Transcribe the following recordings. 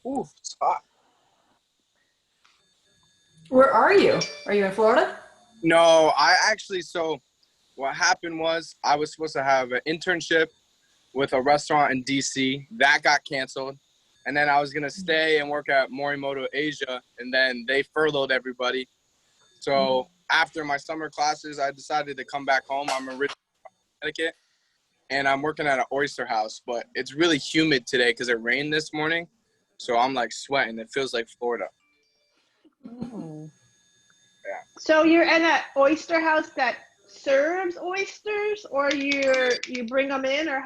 Ooh, it's hot. Where are you? Are you in Florida? No, so what happened was I was supposed to have an internship with a restaurant in DC. That got canceled. And then I was going to stay and work at Morimoto Asia, and then they furloughed everybody. So after my summer classes, I decided to come back home. I'm originally from Connecticut, and I'm working at an oyster house, but it's really humid today because it rained this morning. So I'm like sweating. It feels like Florida. Oh. Yeah. So you're in an oyster house that serves oysters, or you bring them in, or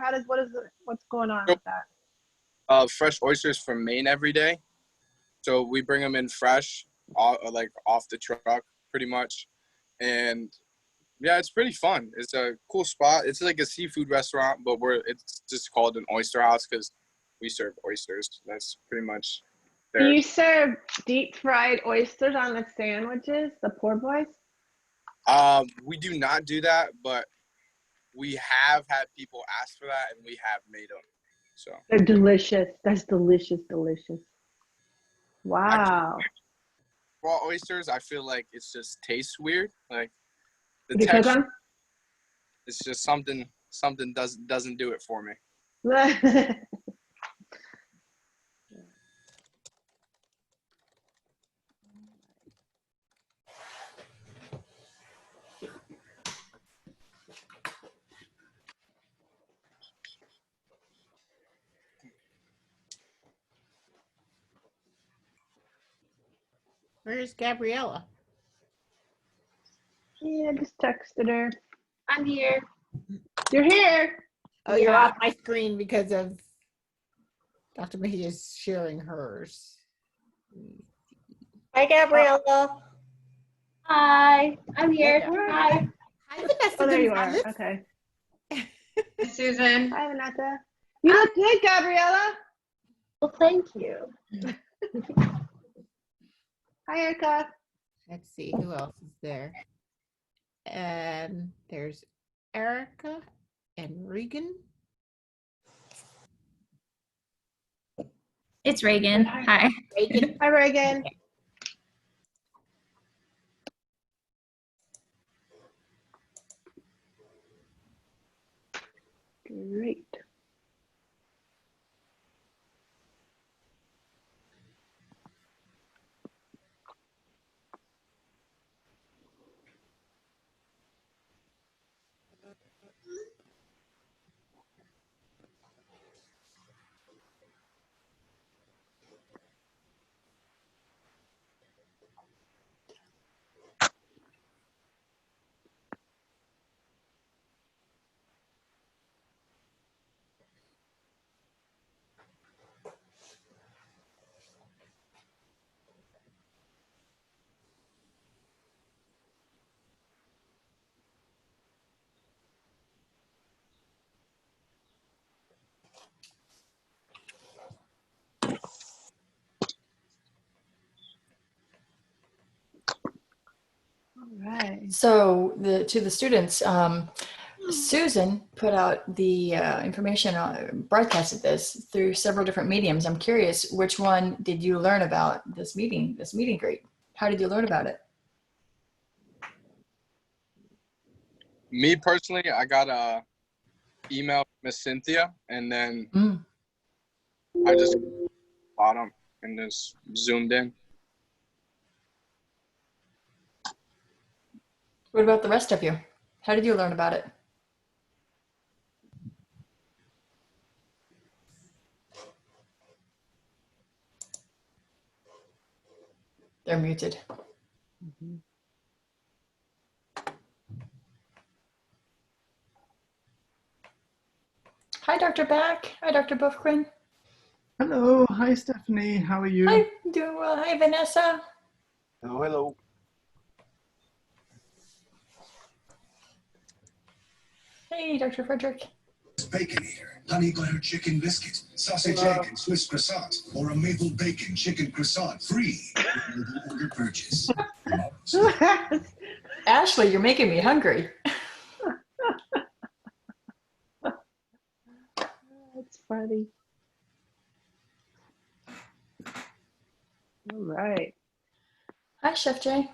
what's going on with that? Fresh oysters from Maine every day. So we bring them in fresh, off the truck, pretty much. And yeah, it's pretty fun. It's a cool spot. It's like a seafood restaurant, but it's just called an oyster house because we serve oysters. That's pretty much Do there. you serve deep fried oysters on the sandwiches, the poor boys? We do not do that, but we have had people ask for that, and we have made them. So They're delicious. That's delicious. Wow. actually, raw oysters, I feel like it just tastes weird. Like the Did you cook texture, them? it's just something doesn't do it for me. Where's Gabriella? Yeah, just texted her. I'm here. You're here. Oh, you're off my screen because of Dr. Mejia's sharing hers. Hi, Gabriella. Hi, I'm here. Hi. Hi, Vanessa. Oh, there you are. Gonzalez. Okay. Susan. Hi, Vanessa. You look good, Gabriella. Well, thank you. Hi, Erica. Let's see who else is there. And there's Erica and Regan. It's Reagan. Hi. Regan. Hi, Reagan. Great. All right. So to the students, Susan put out the information, broadcasted this through several different mediums. I'm curious, which one did you learn about this meeting greet? How did you learn about it? Me personally, I got a email from Miss Cynthia, and then I just bought them and just zoomed in. What about the rest of you? How did you learn about it? They're muted. Mm-hmm. Hi, Dr. Back. Hi, Dr. Buffgren. Hello. Hi, Stephanie. How are you? Hi, doing well. Hi, Vanessa. Hello, hello. Hey, Dr. Friedrich. Bacon eater, honey glare chicken biscuit, sausage egg and Swiss croissant, or a maple bacon chicken croissant free with mobile order purchase. Ashley, you're making me hungry. That's funny. All right. Hi, Chef Jay.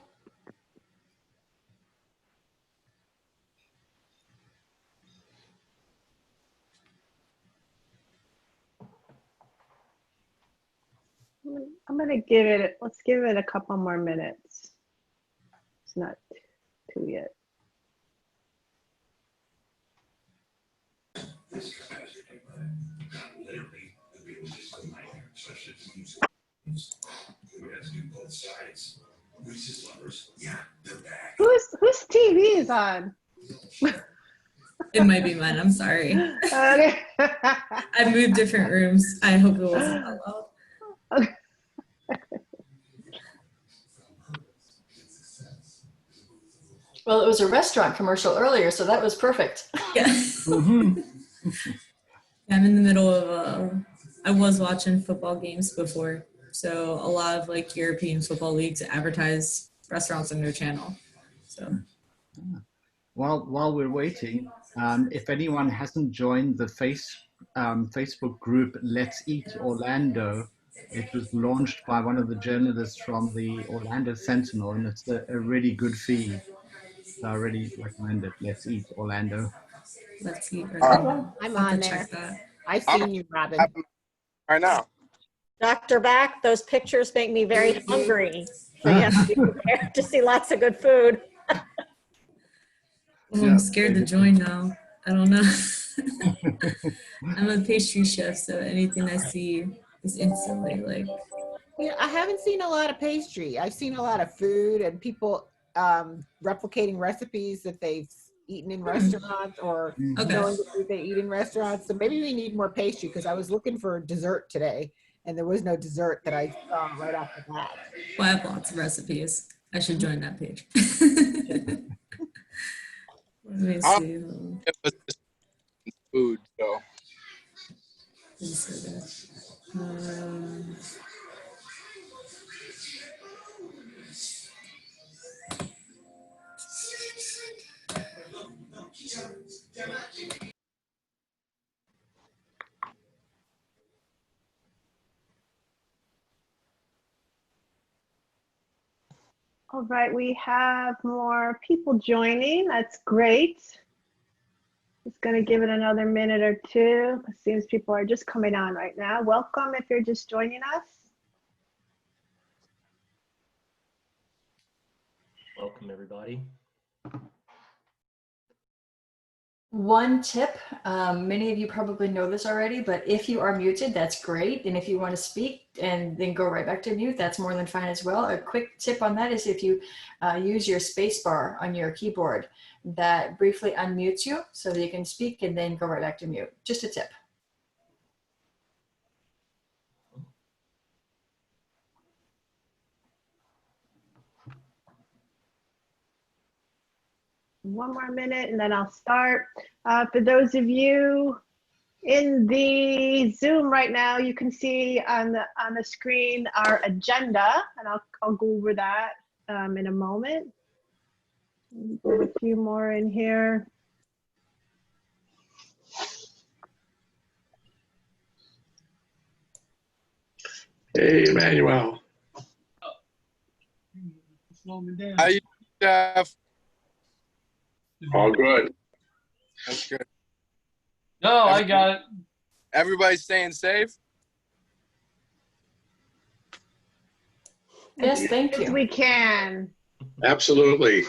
I'm gonna give it, let's give it a couple more minutes. It's not two yet. Whose TV is on? It might be mine. I'm sorry. Okay. I moved different rooms. I hope it wasn't that loud. Well, it was a restaurant commercial earlier, so that was perfect. Yeah. I'm in the middle of I was watching football games before. So a lot of like European football leagues advertise restaurants on their channel. So While we're waiting, if anyone hasn't joined the Facebook group Let's Eat Orlando, it was launched by one of the journalists from the Orlando Sentinel, and it's a really good feed. So I really recommend it. Let's Eat Orlando. let's see. I'm on there. Check that. I've seen you, Robin. Right now. Dr. Back, those pictures make me very hungry. So you have to be prepared to see lots of good food. Oh, I'm scared to join now. I don't know. I'm a pastry chef, so anything I see is instantly like. Yeah, I haven't seen a lot of pastry. I've seen a lot of food and people replicating recipes that they've eaten in restaurants or knowing the food they eat in restaurants. So maybe we need more pastry because I was looking for dessert today and there was no dessert that I saw right off the bat. Well, I have lots of recipes. I should join that page. Let me see. It was just food, so. All right, we have more people joining. That's great. Just gonna give it another minute or two. It seems people are just coming on right now. Welcome if you're just joining us. Welcome, everybody. One tip, many of you probably know this already, but if you are muted, that's great. And if you want to speak and then go right back to mute, that's more than fine as well. A quick tip on that is if you use your space bar on your keyboard, that briefly unmutes you so that you can speak and then go right back to mute. Just a tip. One more minute and then I'll start. For those of you in the Zoom right now, you can see on the screen our agenda, and I'll go over that in a moment. Put a few more in here. Hey, Emmanuel. How you doing, Jeff? All good. That's good. No, I got it. Everybody's staying safe? Yes, thank As you. we can. Absolutely.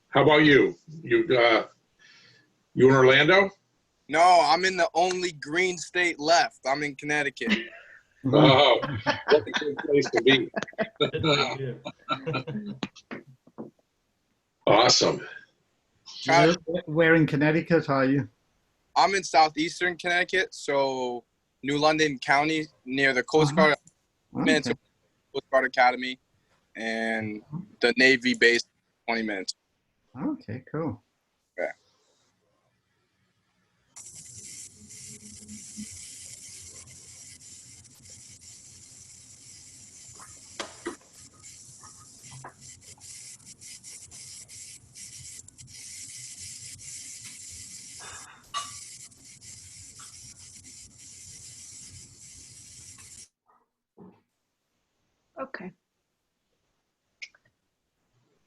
How about you? You in Orlando? No, I'm in the only green state left. I'm in Connecticut. Oh, what a good place to be. Awesome. Where in Connecticut are you? I'm in southeastern Connecticut, so New London County near the Coast Guard, minutes Okay. Coast Guard Academy, and the Navy base, 20 minutes. Okay, cool. Yeah.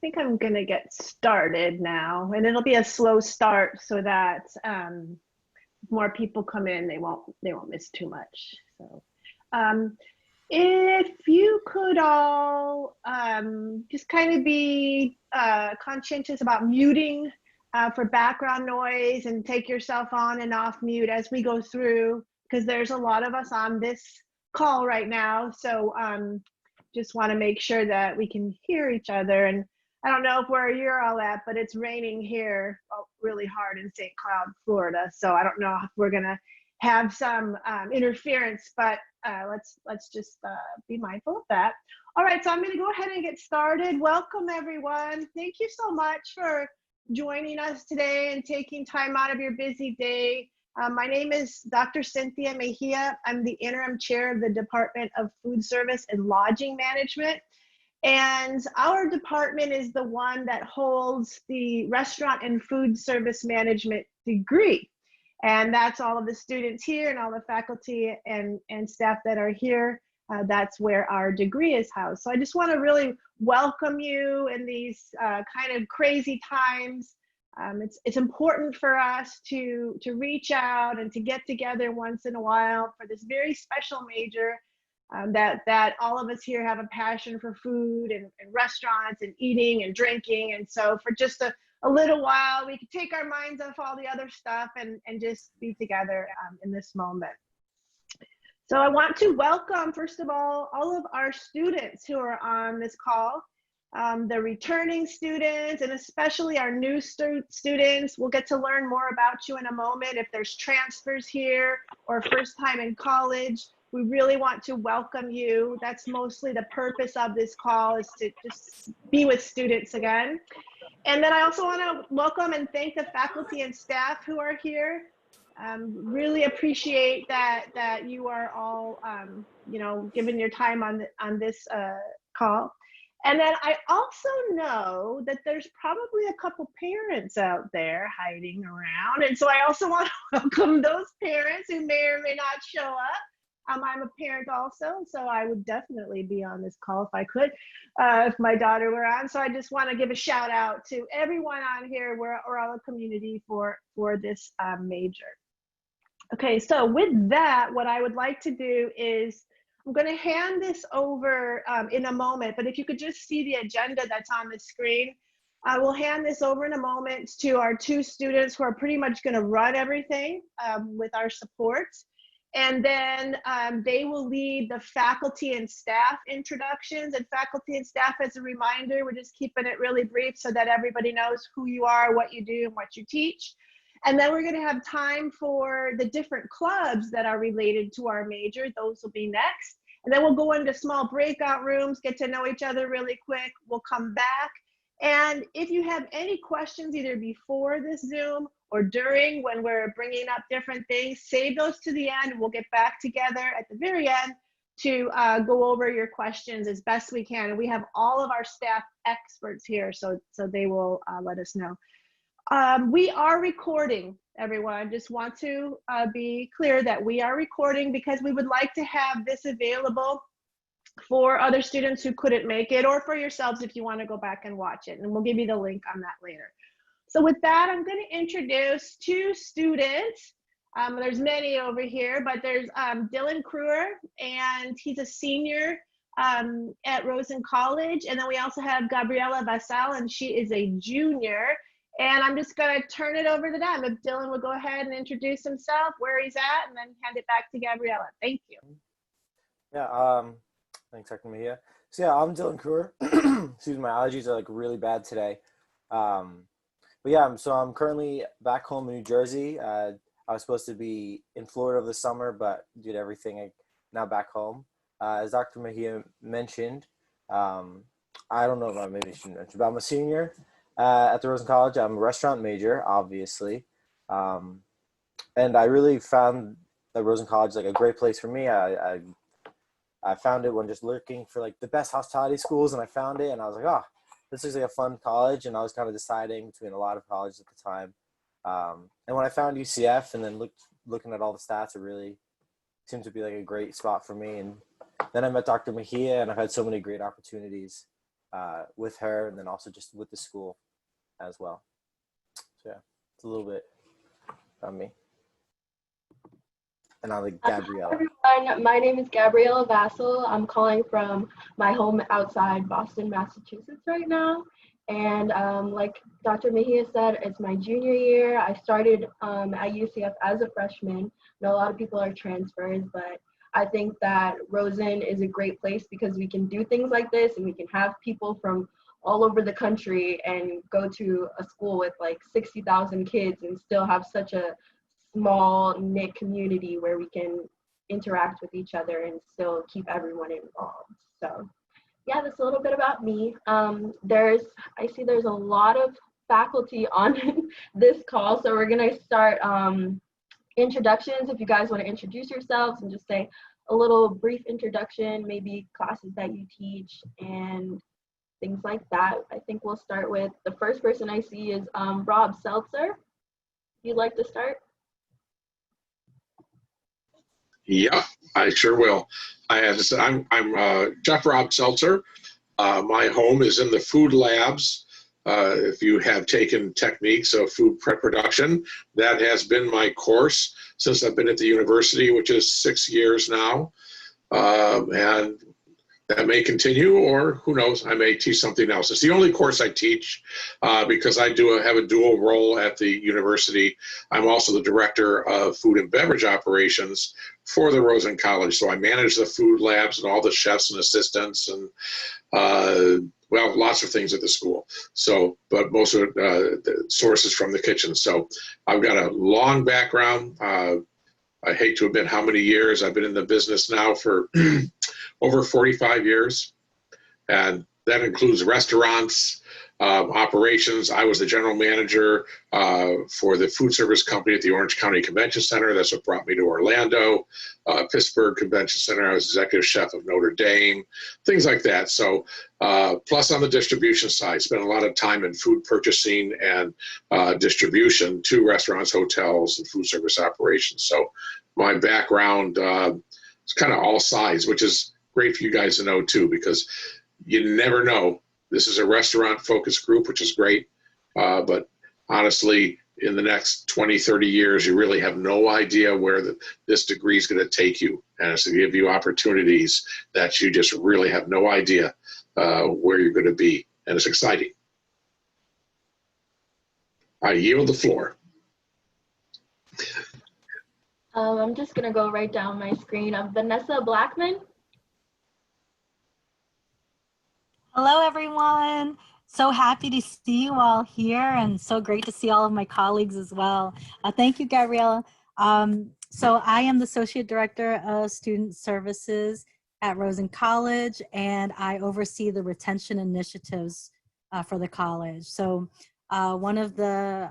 think I'm gonna get started now, and it'll be a slow start so that more people come in, they won't miss too much. So if you could all just kind of be conscientious about muting for background noise, and take yourself on and off mute as we go through, because there's a lot of us on this call right now. So just want to make sure that we can hear each other. And I don't know where you're all at, but it's raining here really hard in St. Cloud, Florida. So I don't know if we're gonna have some interference, but let's just be mindful of that. All right, so I'm gonna go ahead and get started. Welcome everyone. Thank you so much for joining us today and taking time out of your busy day. My name is Dr. Cynthia Mejia. I'm the interim chair of the Department of Food Service and Lodging Management. And our department is the one that holds the Restaurant and Food Service Management degree. And that's all of the students here and all the faculty and staff that are here. That's where our degree is housed. So I just want to really welcome you in these kind of crazy times. It's important for us to reach out and to get together once in a while for this very special major. That all of us here have a passion for food and restaurants and eating and drinking. And so for just a little while, we could take our minds off all the other stuff and just be together in this moment. So I want to welcome, first of all of our students who are on this call, the returning students, and especially our new students. We'll get to learn more about you in a moment. If there's transfers here or first time in college, we really want to welcome you. That's mostly the purpose of this call, is to just be with students again. And then I also want to welcome and thank the faculty and staff who are here. Really appreciate that you are all, giving your time on this call. And then I also know that there's probably a couple parents out there hiding around. And so I also want to welcome those parents who may or may not show up. I'm a parent also, so I would definitely be on this call if I could, if my daughter were on. So I just want to give a shout out to everyone on here. We're all a community for this major. Okay, so with that, what I would like to do is I'm going to hand this over in a moment, but if you could just see the agenda that's on the screen, I will hand this over in a moment to our two students who are pretty much going to run everything with our support. And then they will lead the faculty and staff introductions. And faculty and staff, as a reminder, we're just keeping it really brief so that everybody knows who you are, what you do, and what you teach. And then we're going to have time for the different clubs that are related to our major. Those will be next. And then we'll go into small breakout rooms, get to know each other really quick. We'll come back. And if you have any questions, either before this Zoom or during, when we're bringing up different things, save those to the end. We'll get back together at the very end to go over your questions as best we can. And we have all of our staff experts here, so they will let us know. We are recording, everyone. Just want to be clear that we are recording because we would like to have this available for other students who couldn't make it, or for yourselves if you want to go back and watch it. And we'll give you the link on that later. So with that, I'm going to introduce two students. There's many over here, but there's Dylan Kruer, and he's a senior at Rosen College. And then we also have Gabriela Vassal, and she is a junior. And I'm just going to turn it over to them. If Dylan will go ahead and introduce himself, where he's at, and then hand it back to Gabriela. Thank you. Yeah, thanks, Dr. Mejia. So yeah, I'm Dylan Kruer. Excuse me, my allergies are like really bad today. But yeah, so I'm currently back home in New Jersey. I was supposed to be in Florida over the summer, but did everything now back home. As Dr. Mejia mentioned, I don't know, maybe I shouldn't mention, but I'm a senior at the Rosen College. I'm a restaurant major, obviously. And I really found that Rosen College like a great place for me. I found it when just looking for like the best hospitality schools, and I found it, and I was like, oh, this looks like a fun college. And I was kind of deciding between a lot of colleges at the time. And when I found UCF and then looking at all the stats, it really seemed to be like a great spot for me. And then I met Dr. Mejia, and I've had so many great opportunities with her, and then also just with the school as well. So yeah, it's a little bit about me. And I'm like Gabriella. Hi everyone, my name is Gabriella Vassal. I'm calling from my home outside Boston, Massachusetts right now. And like Dr. Mejia said, it's my junior year. I started at UCF as a freshman. I know a lot of people are transfers, but I think that Rosen is a great place because we can do things like this and we can have people from all over the country and go to a school with like 60,000 kids and still have such a small knit community where we can interact with each other and still keep everyone involved. So yeah, that's a little bit about me. I see there's a lot of faculty on this call, so we're gonna start introductions. If you guys want to introduce yourselves and just say a little brief introduction, maybe classes that you teach and things like that. I think we'll start with the first person I see is Rob Seltzer. If you'd like to start. Yeah, I sure will. I have to say, I'm Chef Rob Seltzer. My home is in the food labs. If you have taken techniques of food prep production, that has been my course since I've been at the university, which is 6 years now. And that may continue, or who knows, I may teach something else. It's the only course I teach because I have a dual role at the university. I'm also the director of food and beverage operations for the Rosen College. So I manage the food labs and all the chefs and assistants and, well, lots of things at the school. So, but most of it, the sources from the kitchen. So I've got a long background. I hate to admit how many years I've been in the business now for over 45 years. And that includes restaurants, operations. I was the general manager for the food service company at the Orange County Convention Center. That's what brought me to Orlando. Pittsburgh Convention Center, I was executive chef of Notre Dame, things like that. So plus on the distribution side, spent a lot of time in food purchasing and distribution to restaurants, hotels, and food service operations. So my background is kind of all sides, which is great for you guys to know too, because you never know. This is a restaurant focused group, which is great. But honestly, in the next 20, 30 years, you really have no idea where this degree is going to take you. And it's to give you opportunities that you just really have no idea where you're going to be. And it's exciting. I yield the floor. I'm just gonna go right down my screen. I'm Vanessa Blackman. Hello, everyone. So happy to see you all here and so great to see all of my colleagues as well. Thank you, Gabriella. So I am the Associate Director of Student Services at Rosen College, and I oversee the retention initiatives for the college. So one of the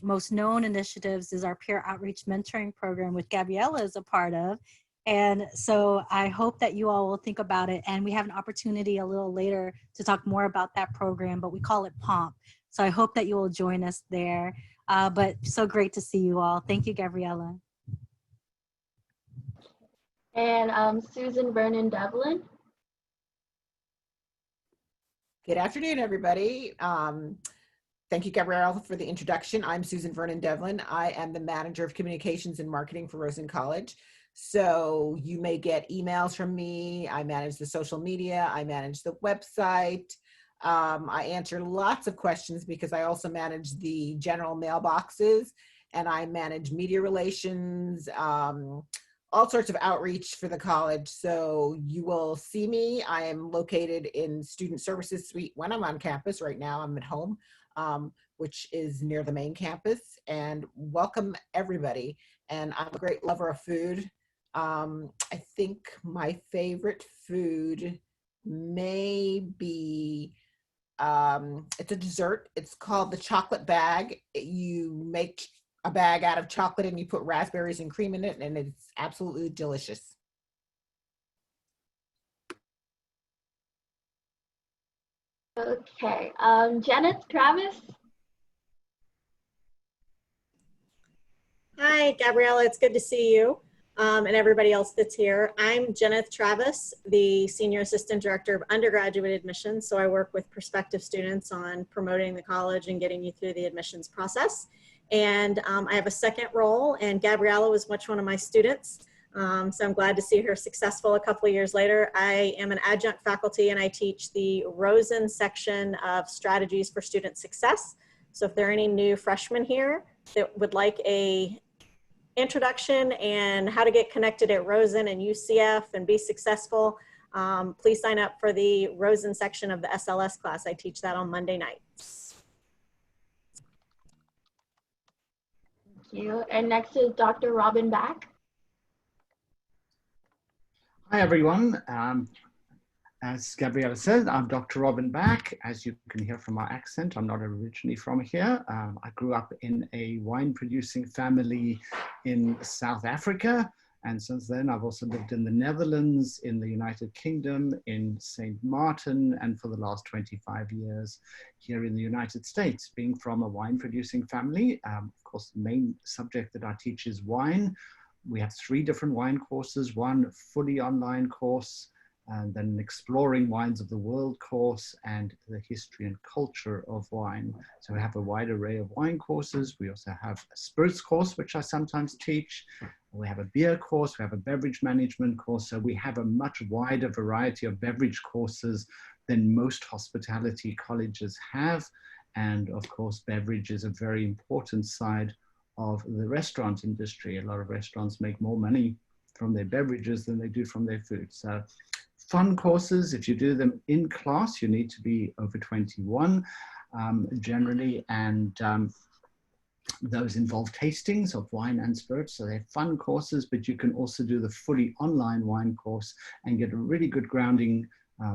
most known initiatives is our peer outreach mentoring program, which Gabriella is a part of. And so I hope that you all will think about it. And we have an opportunity a little later to talk more about that program, but we call it POMP. So I hope that you will join us there. But so great to see you all. Thank you, Gabriella. And Susan Vernon Devlin. Good afternoon, everybody. Thank you, Gabrielle, for the introduction. I'm Susan Vernon Devlin. I am the Manager of Communications and Marketing for Rosen College. So you may get emails from me. I manage the social media. I manage the website. I answer lots of questions because I also manage the general mailboxes, and I manage media relations, all sorts of outreach for the college. So you will see me. I am located in Student Services Suite when I'm on campus. Right now I'm at home, which is near the main campus, and welcome everybody. And I'm a great lover of food. I think my favorite food may be, it's a dessert. It's called the chocolate bag. You make a bag out of chocolate and you put raspberries and cream in it, and it's absolutely delicious. Okay, Jenna Travis. Hi, Gabriella, it's good to see you. and everybody else that's here. I'm Jenna Travis, the Senior Assistant Director of Undergraduate Admissions. So I work with prospective students on promoting the college and getting you through the admissions process. And I have a second role, and Gabriella was one of my students. So I'm glad to see her successful a couple of years later. I am an adjunct faculty and I teach the Rosen section of strategies for student success. So if there are any new freshmen here that would like a introduction and how to get connected at Rosen and UCF and be successful, please sign up for the Rosen section of the SLS class. I teach that on Monday nights. Thank you. And next is Dr. Robin Back. Hi, everyone. As Gabriella said, I'm Dr. Robin Back. As you can hear from my accent, I'm not originally from here. I grew up in a wine-producing family in South Africa. And since then, I've also lived in the Netherlands, in the United Kingdom, in St. Martin, and for the last 25 years here in the United States. Being from a wine-producing family, of course, the main subject that I teach is wine. We have 3 different wine courses, one fully online course, and then an Exploring Wines of the World course, and the History and Culture of Wine. So we have a wide array of wine courses. We also have a spirits course, which I sometimes teach. We have a beer course, we have a beverage management course. So we have a much wider variety of beverage courses than most hospitality colleges have. And of course, beverage is a very important side of the restaurant industry. A lot of restaurants make more money from their beverages than they do from their food. So fun courses, if you do them in class, you need to be over 21 generally, and those involve tastings of wine and spirits. So they're fun courses, but you can also do the fully online wine course and get a really good grounding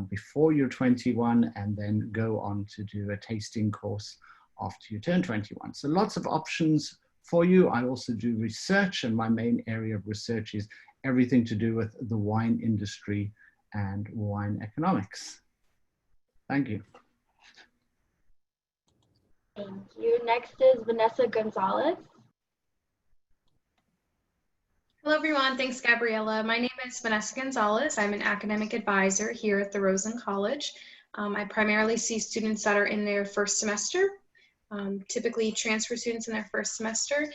before you're 21, and then go on to do a tasting course after you turn 21. So lots of options for you. I also do research, and my main area of research is everything to do with the wine industry and wine economics. Thank you. Thank you. Next is Vanessa Gonzalez. Hello, everyone. Thanks, Gabriella. My name is Vanessa Gonzalez. I'm an academic advisor here at the Rosen College. I primarily see students that are in their first semester, typically transfer students in their first semester.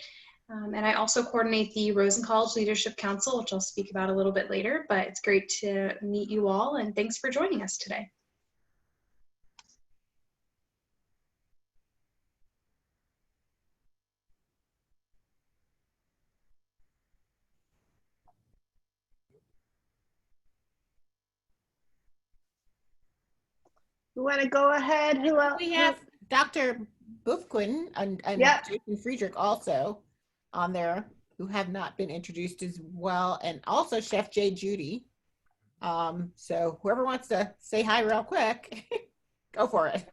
And I also coordinate the Rosen College Leadership Council, which I'll speak about a little bit later, but it's great to meet you all, and thanks for joining us today. You want to go ahead? Who else? We have Dr. Bufquin and Jason Friedrich also on there, who have not been introduced as well, and also Chef J. Judy. So whoever wants to say hi real quick, go for it.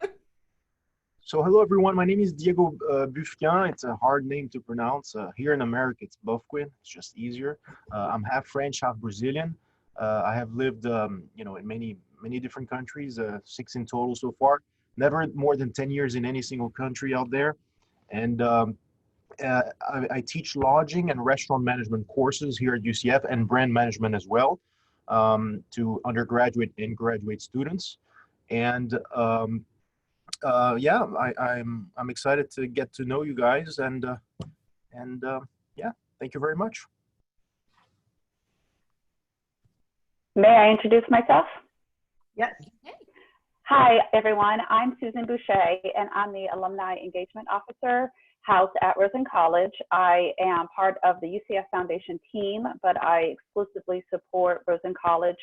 So hello everyone, my name is Diego Bufquin. It's a hard name to pronounce. Here in America, it's Bufquin. It's just easier. I'm half French, half Brazilian. I have lived, you know, in many different countries, 6 in total so far. Never more than 10 years in any single country out there. And I teach lodging and restaurant management courses here at UCF, and brand management as well, to undergraduate and graduate students. And yeah, I'm excited to get to know you guys, and yeah, thank you very much. May I introduce myself? Yes. Hi, everyone. I'm Susan Boucher, and I'm the Alumni Engagement Officer housed at Rosen College. I am part of the UCF Foundation team, but I exclusively support Rosen College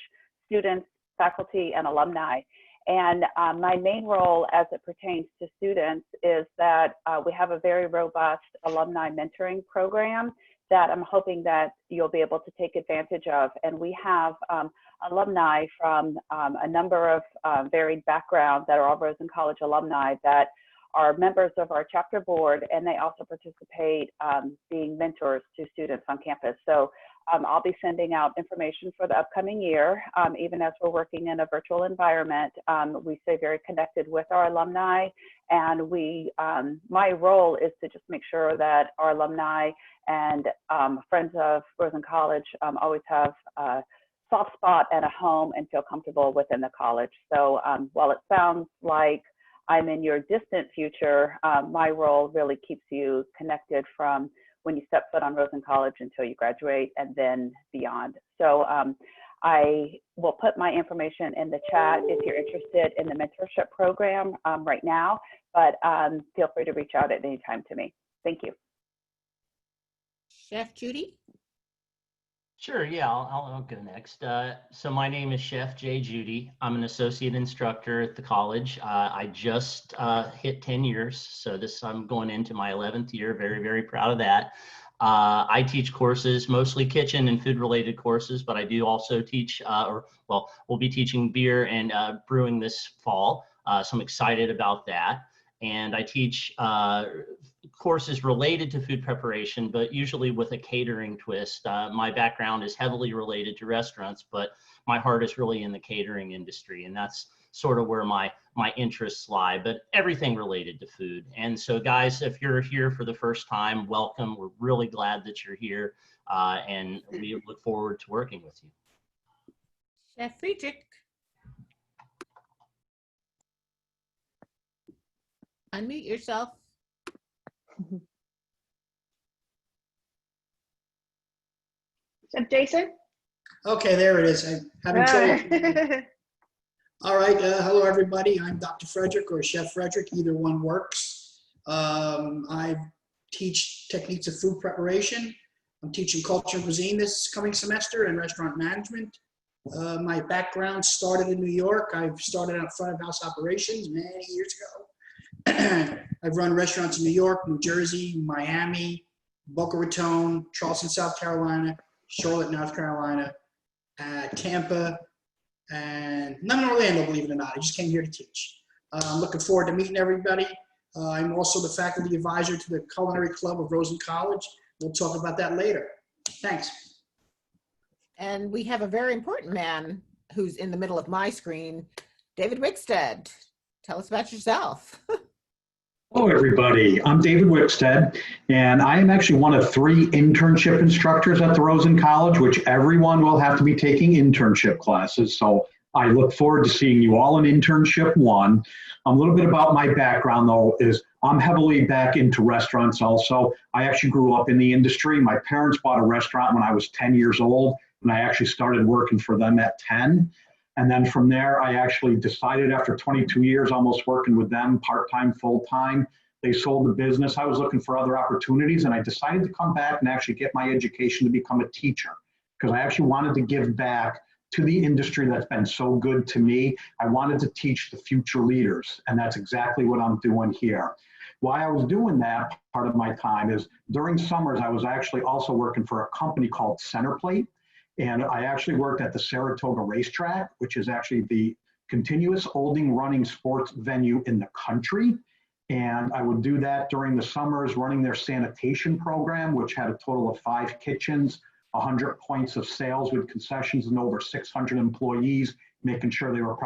students, faculty, and alumni. And my main role as it pertains to students is that we have a very robust alumni mentoring program that I'm hoping that you'll be able to take advantage of. And we have alumni from a number of varied backgrounds that are all Rosen College alumni that are members of our chapter board, and they also participate being mentors to students on campus. So I'll be sending out information for the upcoming year. Even as we're working in a virtual environment, we stay very connected with our alumni, and my role is to just make sure that our alumni and friends of Rosen College always have a soft spot and a home and feel comfortable within the college. So while it sounds like I'm in your distant future, my role really keeps you connected from when you step foot on Rosen College until you graduate and then beyond. So I will put my information in the chat if you're interested in the mentorship program right now, but feel free to reach out at any time to me. Thank you. Chef Judy? Sure, yeah, I'll go next. So my name is Chef Jay Judy. I'm an associate instructor at the college. I just hit 10 years, so I'm going into my 11th year. Very, very proud of that. I teach courses, mostly kitchen and food related courses, but I do also teach, we'll be teaching beer and brewing this fall. So I'm excited about that. And I teach courses related to food preparation, but usually with a catering twist. My background is heavily related to restaurants, but my heart is really in the catering industry, and that's sort of where my interests lie, but everything related to food. And so guys, if you're here for the first time, welcome. We're really glad that you're here, and we look forward to working with you. Chef Friedrich. Unmute yourself. Chef Jason? Okay, there it is. I'm having trouble. All right, hello everybody. I'm Dr. Friedrich or Chef Friedrich, either one works. I teach techniques of food preparation. I'm teaching culture and cuisine this coming semester and restaurant management. My background started in New York. I've started out front of house operations many years ago. I've run restaurants in New York, New Jersey, Miami, Boca Raton, Charleston, South Carolina, Charlotte, North Carolina, Tampa, and none in Orlando, believe it or not. I just came here to teach. I'm looking forward to meeting everybody. I'm also the faculty advisor to the Culinary Club of Rosen College. We'll talk about that later. Thanks. And we have a very important man who's in the middle of my screen, David Wickstead. Tell us about yourself. Hello, everybody. I'm David Wickstead, and I am actually one of 3 internship instructors at the Rosen College, which everyone will have to be taking internship classes. So I look forward to seeing you all in internship 1. A little bit about my background, though, is I'm heavily back into restaurants also. I actually grew up in the industry. My parents bought a restaurant when I was 10 years old, and I actually started working for them at 10. And then from there, I actually decided after 22 years almost working with them, part-time, full-time, they sold the business. I was looking for other opportunities, and I decided to come back and actually get my education to become a teacher, because I actually wanted to give back to the industry that's been so good to me. I wanted to teach the future leaders, and that's exactly what I'm doing here. Why I was doing that part of my time is during summers, I was actually also working for a company called Centerplate. And I actually worked at the Saratoga Racetrack, which is actually the continuous holding running sports venue in the country. And I would do that during the summers, running their sanitation program, which had a total of 5 kitchens, 100 points of sales with concessions and over 600 employees, making sure they were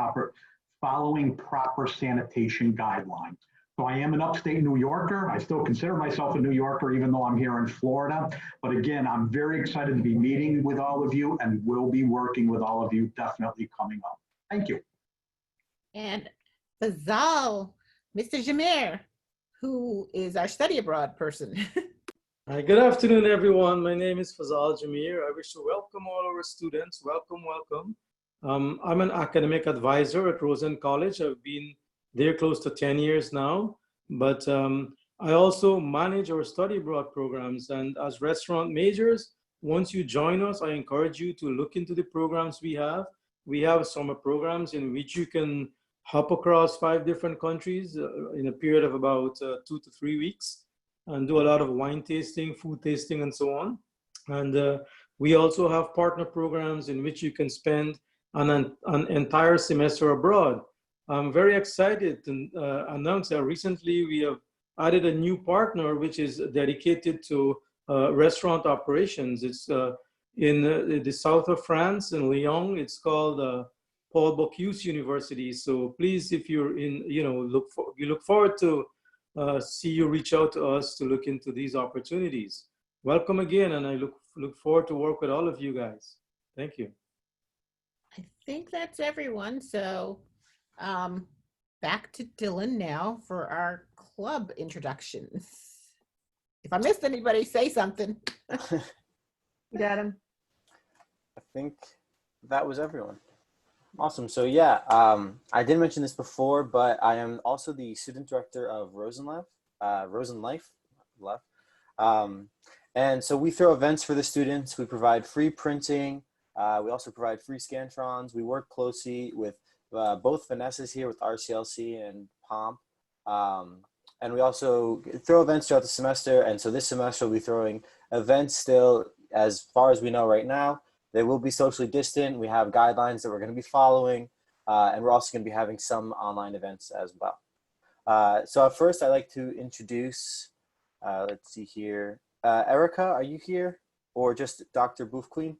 following proper sanitation guidelines. So I am an upstate New Yorker. I still consider myself a New Yorker, even though I'm here in Florida. But again, I'm very excited to be meeting with all of you and will be working with all of you definitely coming up. Thank you. And Fazal, Mr. Jameer, who is our study abroad person. Hi, good afternoon, everyone. My name is Fazal Jameer. I wish to welcome all our students. Welcome, welcome. I'm an academic advisor at Rosen College. I've been there close to 10 years now, but I also manage our study abroad programs. And as restaurant majors, once you join us, I encourage you to look into the programs we have. We have summer programs in which you can hop across 5 different countries in a period of about 2 to 3 weeks and do a lot of wine tasting, food tasting, and so on. And we also have partner programs in which you can spend an entire semester abroad. I'm very excited to announce that recently we have added a new partner which is dedicated to restaurant operations. It's in the south of France, in Lyon. It's called Paul Bocuse University. So please, if you're in, we look forward to see you reach out to us to look into these opportunities. Welcome again, and I look forward to work with all of you guys. Thank you. I think that's everyone. So back to Dylan now for our club introductions. If I missed anybody, say something. Got him. I think that was everyone. Awesome. So yeah, I didn't mention this before, but I am also the student director of Rosen Life. And so we throw events for the students. We provide free printing. We also provide free Scantrons. We work closely with both Vanessa's here with RCLC and POMP. And we also throw events throughout the semester. And so this semester we'll be throwing events still, as far as we know right now. They will be socially distant. We have guidelines that we're going to be following. And we're also going to be having some online events as well. So at first I'd like to introduce, let's see here. Erica, are you here? Or just Dr. Boufquin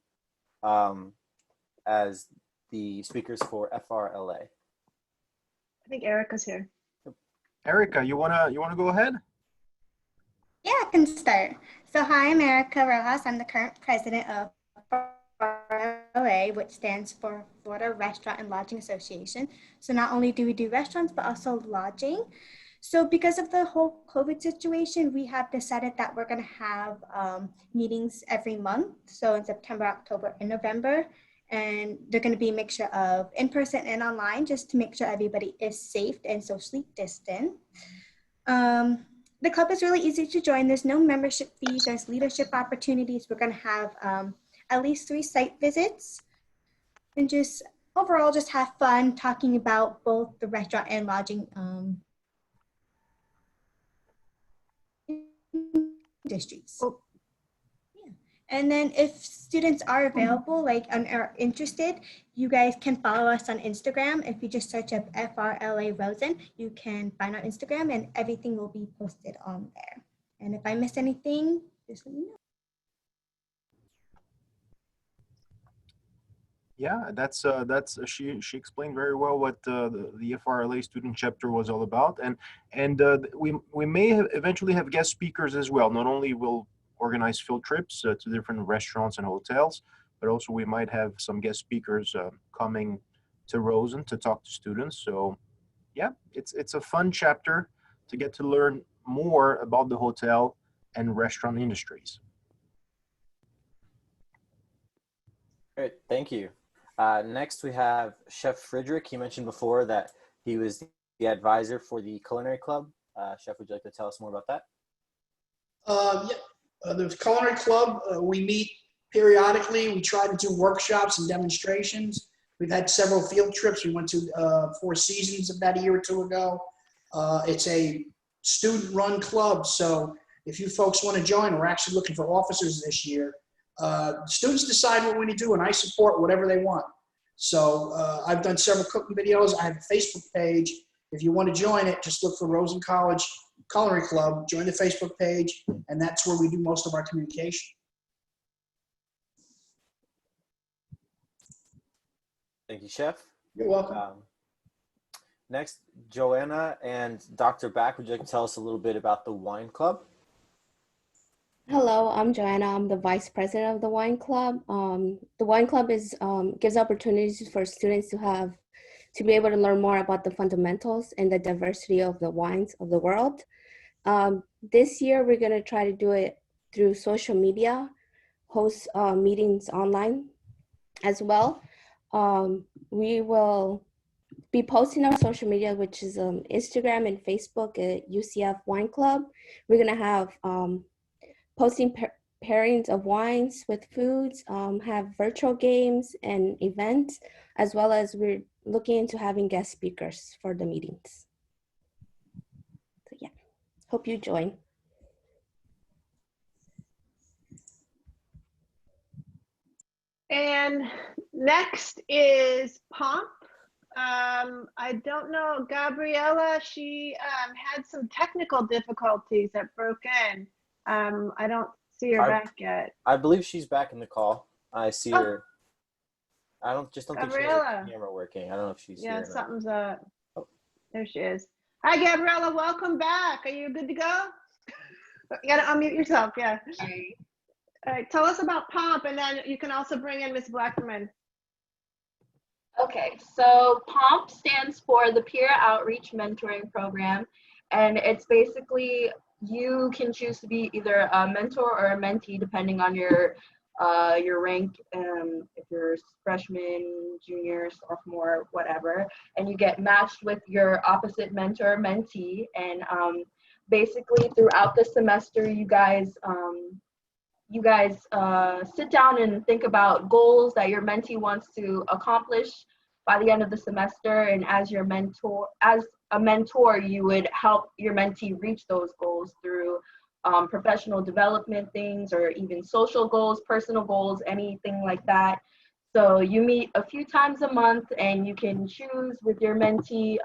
as the speakers for FRLA? I think Erica's here. Erica, you wanna go ahead? Yeah, I can start. So hi, I'm Erica Rojas. I'm the current president of FRLA, which stands for Florida Restaurant and Lodging Association. So not only do we do restaurants, but also lodging. So because of the whole COVID situation, we have decided that we're going to have meetings every month. So in September, October, and November. And they're going to be a mixture of in-person and online, just to make sure everybody is safe and socially distant. The club is really easy to join. There's no membership fees. There's leadership opportunities. We're going to have at least 3 site visits. And just overall, just have fun talking about both the restaurant and lodging industries. Yeah. And then if students are available, and are interested, you guys can follow us on Instagram. If you just search up FRLA Rosen, you can find our Instagram and everything will be posted on there. And if I missed anything, just let me know. Yeah, that's she explained very well what the FRLA student chapter was all about, and we may eventually have guest speakers as well. Not only will organize field trips to different restaurants and hotels, but also we might have some guest speakers coming to Rosen to talk to students. So yeah, it's a fun chapter to get to learn more about the hotel and restaurant industries. Great, thank you. Next, we have Chef Friedrich. He mentioned before that he was the advisor for the culinary club. Chef, would you like to tell us more about that? The culinary club, we meet periodically. We try to do workshops and demonstrations. We've had several field trips. We went to 4 Seasons about a year or 2 ago. It's a student-run club, so if you folks want to join, we're actually looking for officers this year. Students decide what we need to do, and I support whatever they want. So I've done several cooking videos. I have a Facebook page. If you want to join it, just look for Rosen College Culinary Club, join the Facebook page, and that's where we do most of our communication. Thank you, Chef. You're welcome. Next, Joanna and Dr. Back, would you like to tell us a little bit about the wine club? Hello, I'm Joanna. I'm the vice president of the wine club. The wine club gives opportunities for students to be able to learn more about the fundamentals and the diversity of the wines of the world. This year, we're going to try to do it through social media, host meetings online as well. We will be posting on social media, which is Instagram and Facebook at UCF Wine Club. We're going to have posting pairings of wines with foods, have virtual games and events, as well as we're looking into having guest speakers for the meetings. So yeah, hope you join. And next is POMP. I don't know, Gabriella, she had some technical difficulties that broke in. I don't see her back yet. I believe she's back in the call. I see her. I don't think she has Gabriella. her camera working. I don't know if she's Yeah, here or not. something's there she is. Hi, Gabriella, welcome back. Are you good to go? You gotta unmute yourself, yeah. All right, tell us about POMP, and then you can also bring in Ms. Blackman. Okay, so POMP stands for the Peer Outreach Mentoring Program, and it's basically you can choose to be either a mentor or a mentee depending on your rank, if you're freshman, junior, sophomore, whatever, and you get matched with your opposite mentor or mentee, and basically throughout the semester you guys sit down and think about goals that your mentee wants to accomplish by the end of the semester, and as a mentor, you would help your mentee reach those goals through professional development things, or even social goals, personal goals, anything like that. So you meet a few times a month, and you can choose with your mentee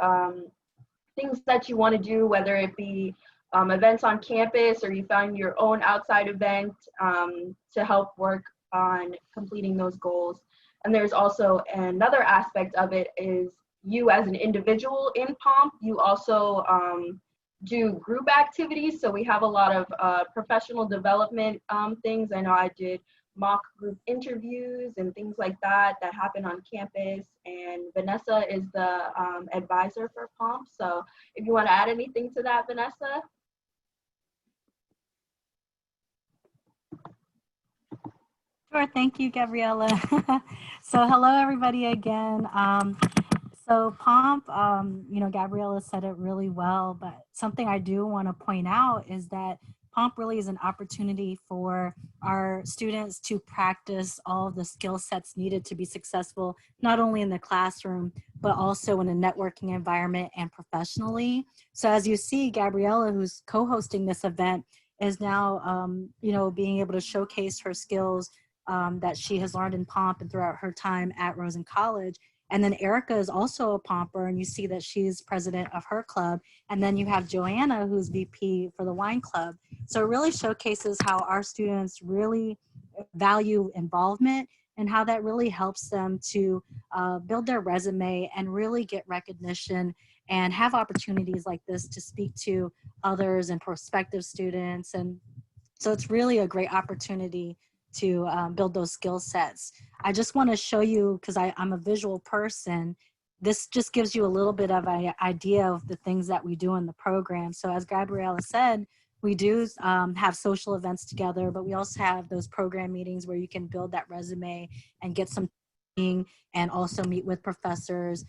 things that you want to do, whether it be events on campus, or you find your own outside event to help work on completing those goals. And there's also another aspect of it is you as an individual in POMP, you also do group activities. So we have a lot of professional development things. I know I did mock group interviews and things like that happen on campus. And Vanessa is the advisor for POMP. So if you want to add anything to that, Vanessa. Sure, thank you, Gabriella. So hello, everybody again. So POMP, Gabriella said it really well, but something I do want to point out is that POMP really is an opportunity for our students to practice all of the skill sets needed to be successful, not only in the classroom, but also in a networking environment and professionally. So as you see, Gabriella, who's co-hosting this event, is now, being able to showcase her skills that she has learned in POMP and throughout her time at Rosen College. And then Erica is also a POMPer, and you see that she's president of her club. And then you have Joanna, who's VP for the wine club. So it really showcases how our students really value involvement and how that really helps them to build their resume and really get recognition and have opportunities like this to speak to others and prospective students. And so it's really a great opportunity to build those skill sets. I just want to show you, because I'm a visual person, this just gives you a little bit of an idea of the things that we do in the program. So as Gabriella said, we do have social events together, but we also have those program meetings where you can build that resume and get some training and also meet with professors.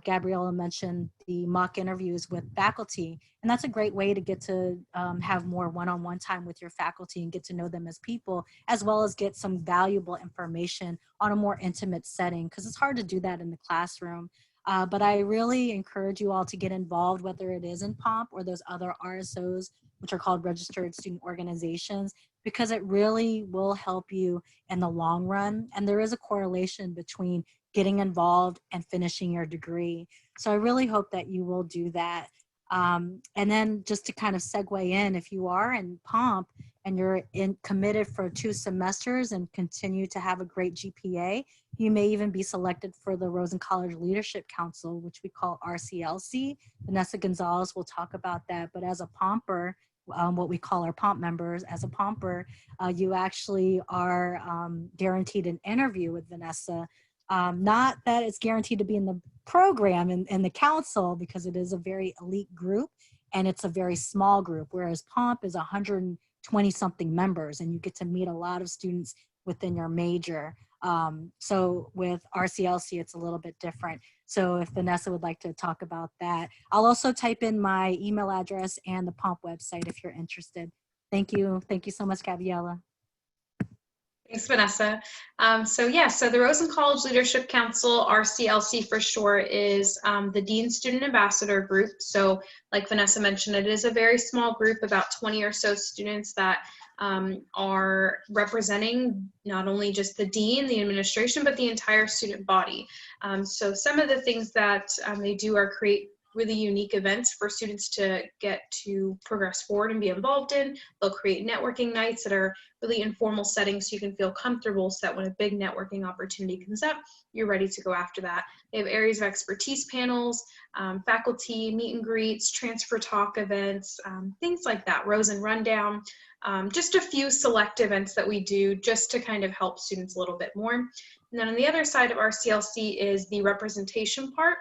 Gabriella mentioned the mock interviews with faculty, and that's a great way to get to have more one-on-one time with your faculty and get to know them as people, as well as get some valuable information on a more intimate setting, because it's hard to do that in the classroom. But I really encourage you all to get involved, whether it is in POMP or those other RSOs, which are called Registered Student Organizations, because it really will help you in the long run. And there is a correlation between getting involved and finishing your degree. So I really hope that you will do that. And then just to kind of segue in, if you are in POMP and you're committed for 2 semesters and continue to have a great GPA, you may even be selected for the Rosen College Leadership Council, which we call RCLC. Vanessa Gonzalez will talk about that. But as a POMPer, what we call our POMP members, as a POMPer, you actually are guaranteed an interview with Vanessa. Not that it's guaranteed to be in the program and the council, because it is a very elite group and it's a very small group, whereas POMP is 120 something members and you get to meet a lot of students within your major. So with RCLC, it's a little bit different. So if Vanessa would like to talk about that, I'll also type in my email address and the POMP website if you're interested. Thank you. Thank you so much, Gabriella. Thanks, Vanessa. So the Rosen College Leadership Council, RCLC for short, is the Dean Student Ambassador group. So like Vanessa mentioned, it is a very small group, about 20 or so students that are representing not only just the dean, the administration, but the entire student body. So some of the things that they do are create really unique events for students to get to progress forward and be involved in. They'll create networking nights that are really informal settings so you can feel comfortable so that when a big networking opportunity comes up, you're ready to go after that. They have areas of expertise panels, faculty meet and greets, transfer talk events, things like that, Rosen rundown, just a few select events that we do just to kind of help students a little bit more. And then on the other side of our CLC is the representation part.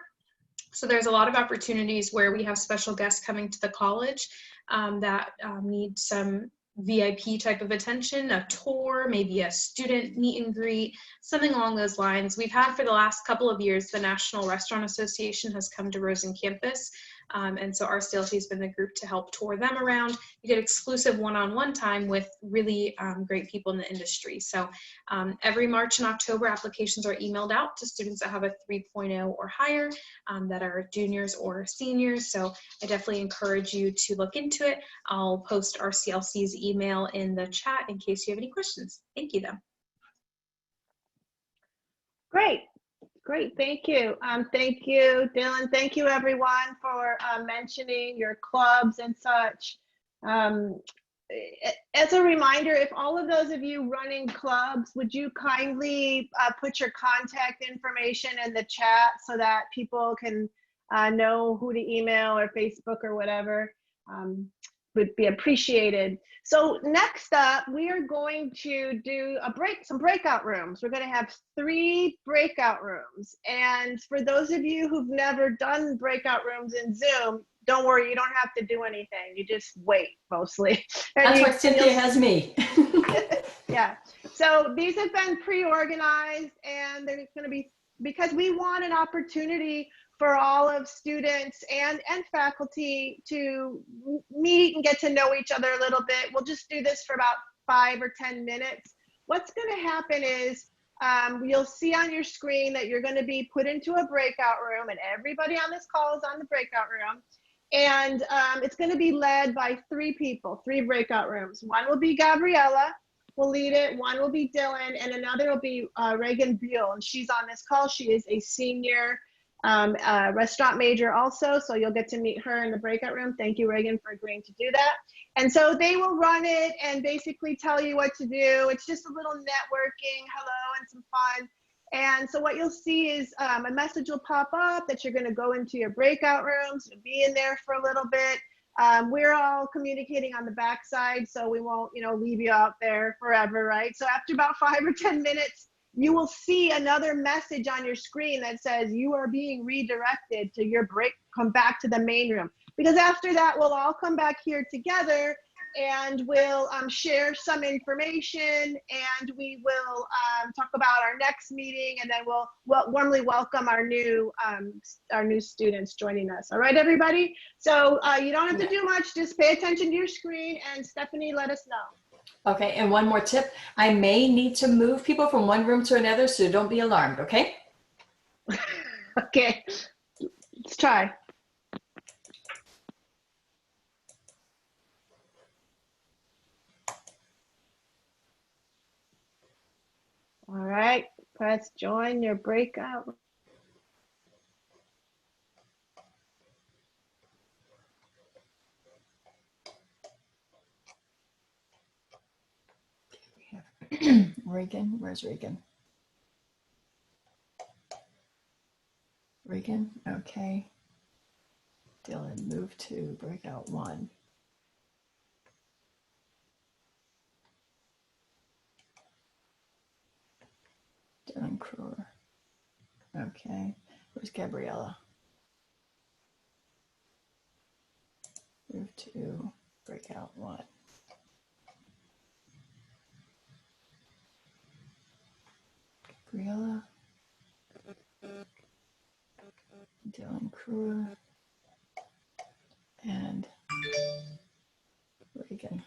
So there's a lot of opportunities where we have special guests coming to the college that need some VIP type of attention, a tour, maybe a student meet and greet, something along those lines. We've had for the last couple of years, the National Restaurant Association has come to Rosen campus. And so our CLC has been the group to help tour them around. You get exclusive one-on-one time with really great people in the industry. So every March and October, applications are emailed out to students that have a 3.0 or higher, that are juniors or seniors. So I definitely encourage you to look into it. I'll post our CLC's email in the chat in case you have any questions. Thank you, though. Great. Great, thank you. Thank you, Dylan. Thank you, everyone, for mentioning your clubs and such. As a reminder, if all of those of you running clubs, would you kindly put your contact information in the chat so that people can know who to email or Facebook or whatever? Would be appreciated. So next up, we are going to do some breakout rooms. We're going to have 3 breakout rooms. And for those of you who've never done breakout rooms in Zoom, don't worry, you don't have to do anything. You just wait mostly. That's what Cynthia has me. Yeah. So these have been pre-organized, and they're going to be, because we want an opportunity for all of students and faculty to meet and get to know each other a little bit. We'll just do this for about 5 or 10 minutes. What's going to happen is you'll see on your screen that you're going to be put into a breakout room, and everybody on this call is on the breakout room. And it's going to be led by 3 people, 3 breakout rooms. One will be Gabriella, will lead it. One will be Dylan, and another will be Reagan Buell, and she's on this call. She is a senior restaurant major also, so you'll get to meet her in the breakout room. Thank you, Reagan, for agreeing to do that. And so they will run it and basically tell you what to do. It's just a little networking, hello, and some fun. And so what you'll see is a message will pop up that you're going to go into your breakout rooms, be in there for a little bit. We're all communicating on the backside, so we won't, leave you out there forever, right? So after about 5 or 10 minutes, you will see another message on your screen that says you are being redirected to your break, come back to the main room. Because after that, we'll all come back here together and we'll share some information, and we will talk about our next meeting, and then we'll warmly welcome our new students joining us. All right, everybody? So you don't have to do much, just pay attention to your screen, and Stephanie, let us know. Okay, and one more tip. I may need to move people from one room to another, so don't be alarmed, okay? Okay, let's try. All right, press join your breakout. Reagan, where's Reagan? Reagan, okay. Dylan, move to breakout 1. Dylan Kruger. Okay, where's Gabriella? Move to breakout 1. Gabriella. Dylan Kruger. And Reagan.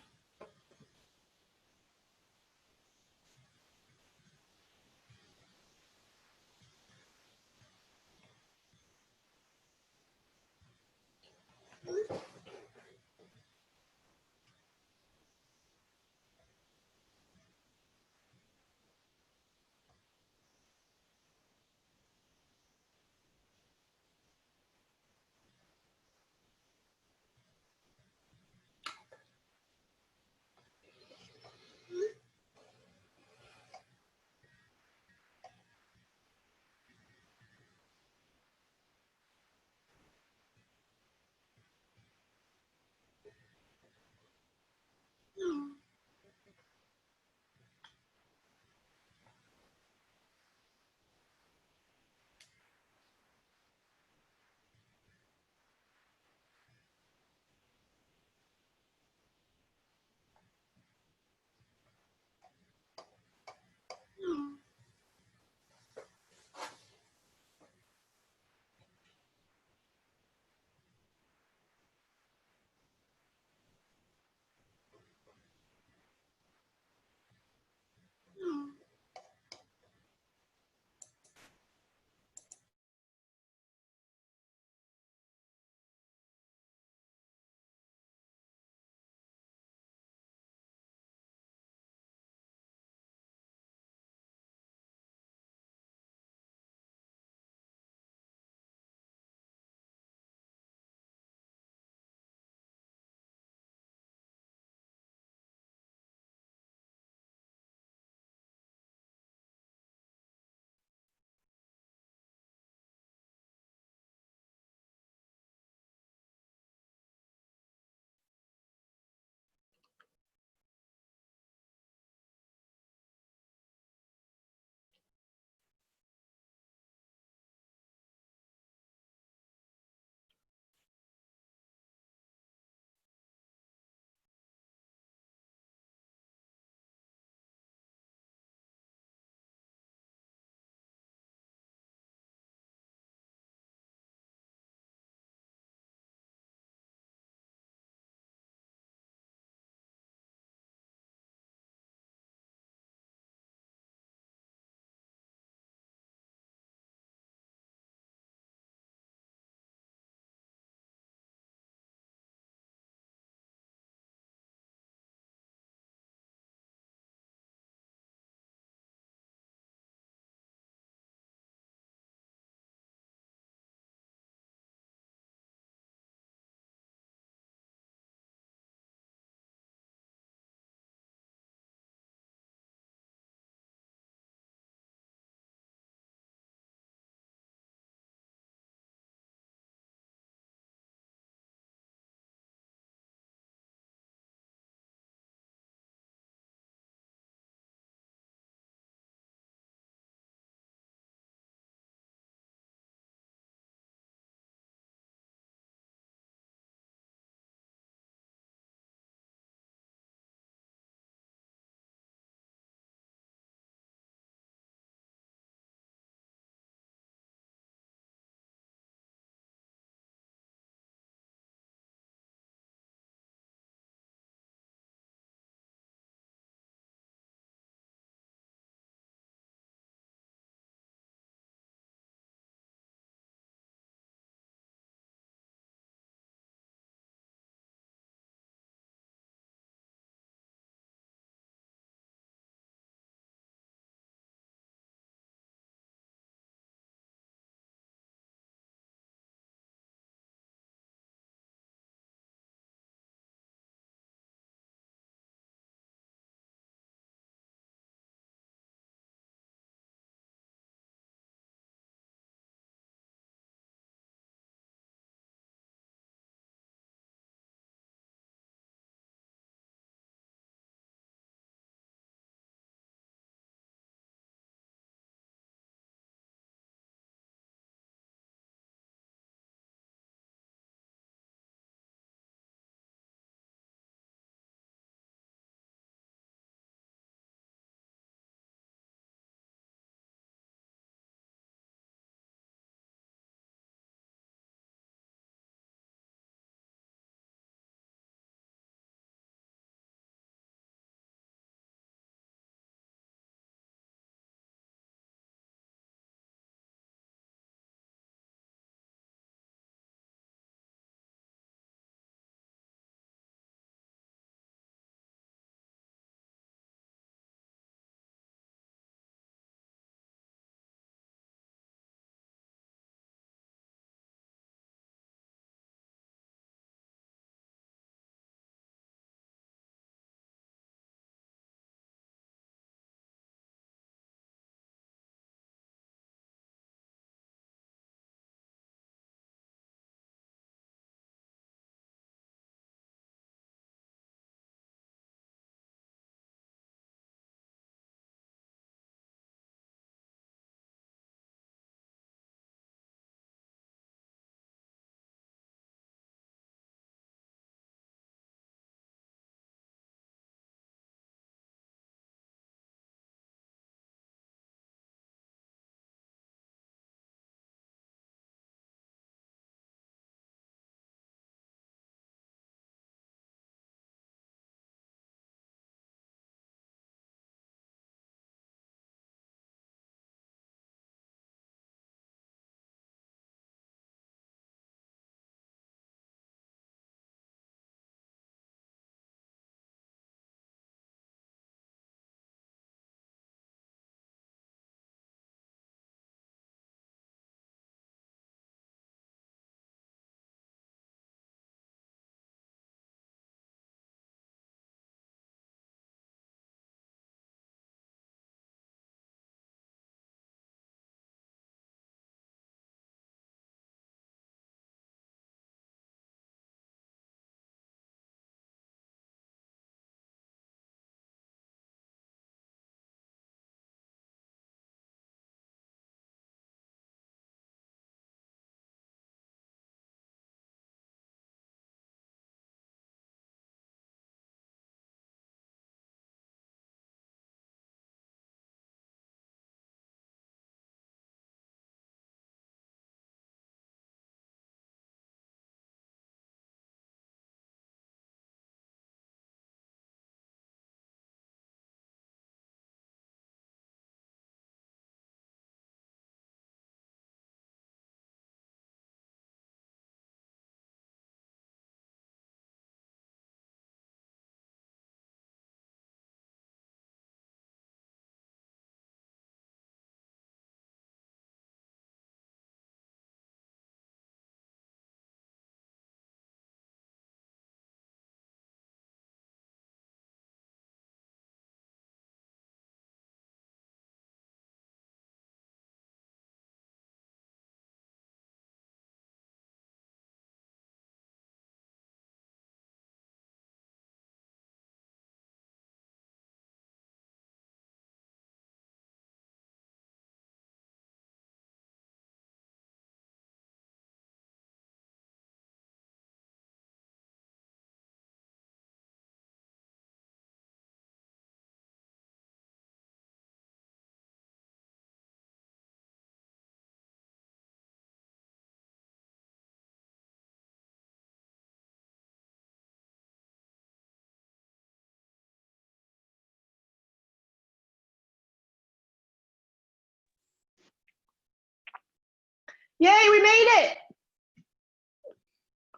Yay, we made it.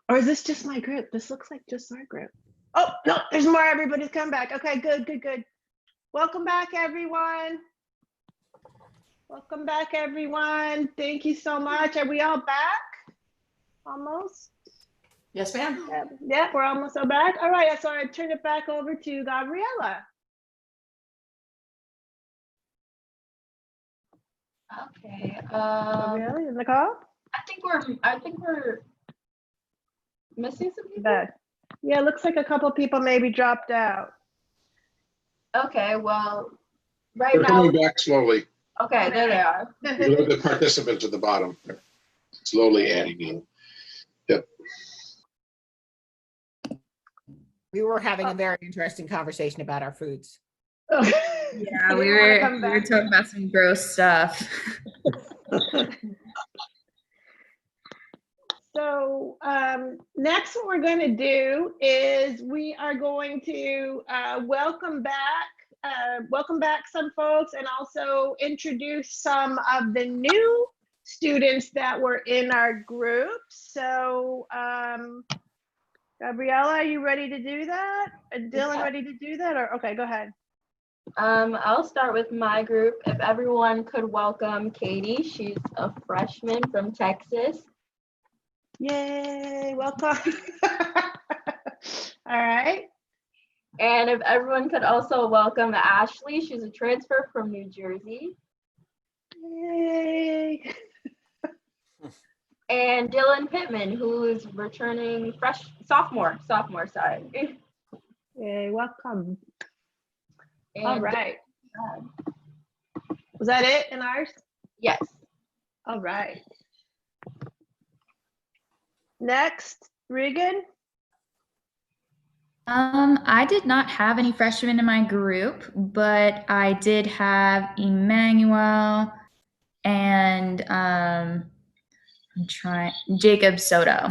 Or is this just my group? This looks like just our group. Oh, no, there's more. Everybody's come back. Okay, good, good, good. Welcome back, everyone. Welcome back, everyone. Thank you so much. Are we all back? Almost? Yes, ma'am. Yeah, we're almost all back. All right, so I turn it back over to Gabriella. Okay. Gabriella, you in the call? I think we're missing some people. Yeah, looks like a couple people maybe dropped out. Okay, well, right They're now. coming back slowly. Okay, there they are. You look at the participants at the bottom. They're slowly adding in. Yep. We were having a very interesting conversation about our foods. Yeah, we were talking about some gross stuff. So next what we're going to do is we are going to welcome back some folks and also introduce some of the new students that were in our group. So Gabriella, are you ready to do that? Is Dylan ready to do that? Or okay, go ahead. I'll start with my group. If everyone could welcome Katie. She's a freshman from Texas. Yay, welcome. All right. And if everyone could also welcome Ashley. She's a transfer from New Jersey. Yay. And Dylan Pittman, who is returning sophomore, sorry. Yay, welcome. And all right. Was that it in ours? Yes. All right. Next, Regan. I did not have any freshmen in my group, but I did have Emmanuel and Jacob Soto.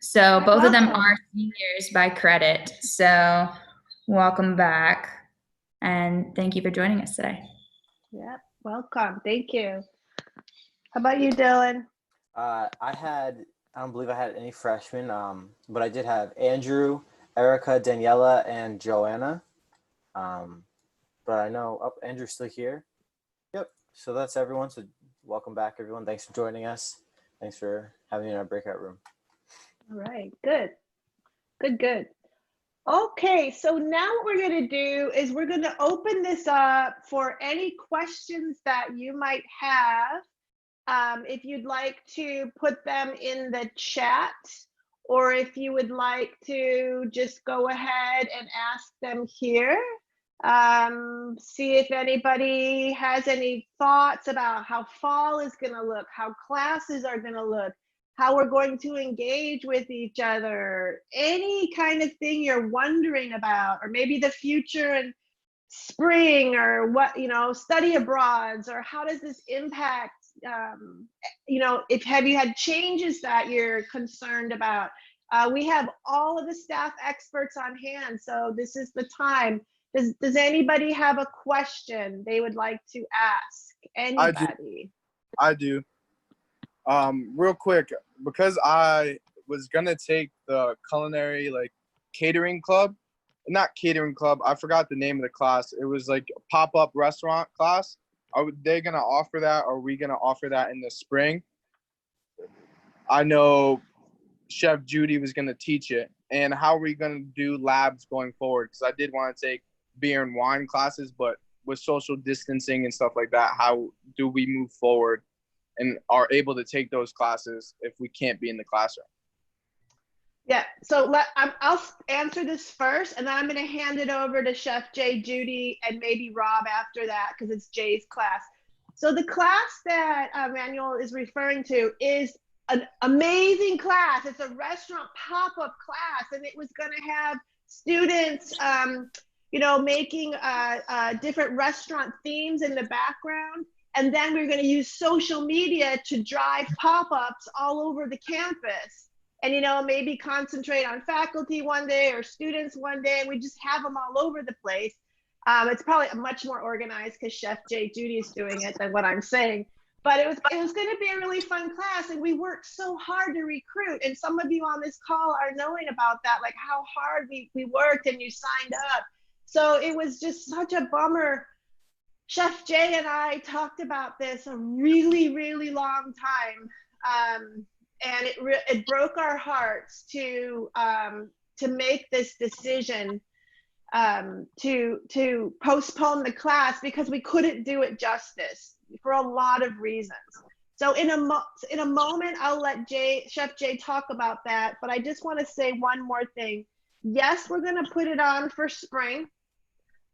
So both of them are seniors by credit. So welcome back and thank you for joining us today. Yeah, welcome. Thank you. How about you, Dylan? I don't believe I had any freshmen, but I did have Andrew, Erica, Daniela, and Joanna. But I know Andrew's still here. Yep. So that's everyone. So welcome back, everyone. Thanks for joining us. Thanks for having me in our breakout room. All right, good. Good. Okay, so now what we're going to do is we're going to open this up for any questions that you might have. If you'd like to put them in the chat, or if you would like to just go ahead and ask them here. See if anybody has any thoughts about how fall is going to look, how classes are going to look, how we're going to engage with each other, any kind of thing you're wondering about, or maybe the future and spring, or what, study abroads, or how does this impact, have you had changes that you're concerned about? We have all of the staff experts on hand, so this is the time. Does anybody have a question they would like to ask? Anybody? I do. Real quick, because I was gonna take the culinary catering club, not catering club, I forgot the name of the class. It was like a pop-up restaurant class. Are they gonna offer that? Or are we gonna offer that in the spring? I know Chef Judy was gonna teach it. And how are we gonna do labs going forward? Because I did want to take beer and wine classes, but with social distancing and stuff like that, how do we move forward and are able to take those classes if we can't be in the classroom? Yeah, so I'll answer this first, and then I'm going to hand it over to Chef Jay, Judy, and maybe Rob after that, because it's Jay's class. So the class that Manuel is referring to is an amazing class. It's a restaurant pop-up class, and it was going to have students, making different restaurant themes in the background. And then we're going to use social media to drive pop-ups all over the campus. And, maybe concentrate on faculty one day or students one day, and we just have them all over the place. It's probably much more organized because Chef Jay Judy is doing it than what I'm saying. But it was going to be a really fun class, and we worked so hard to recruit. And some of you on this call are knowing about that, like how hard we worked and you signed up. So it was just such a bummer. Chef Jay and I talked about this a really, really long time, and it broke our hearts to make this decision to postpone the class because we couldn't do it justice for a lot of reasons. So in a moment, I'll let Chef Jay talk about that, but I just want to say one more thing. Yes, we're going to put it on for spring,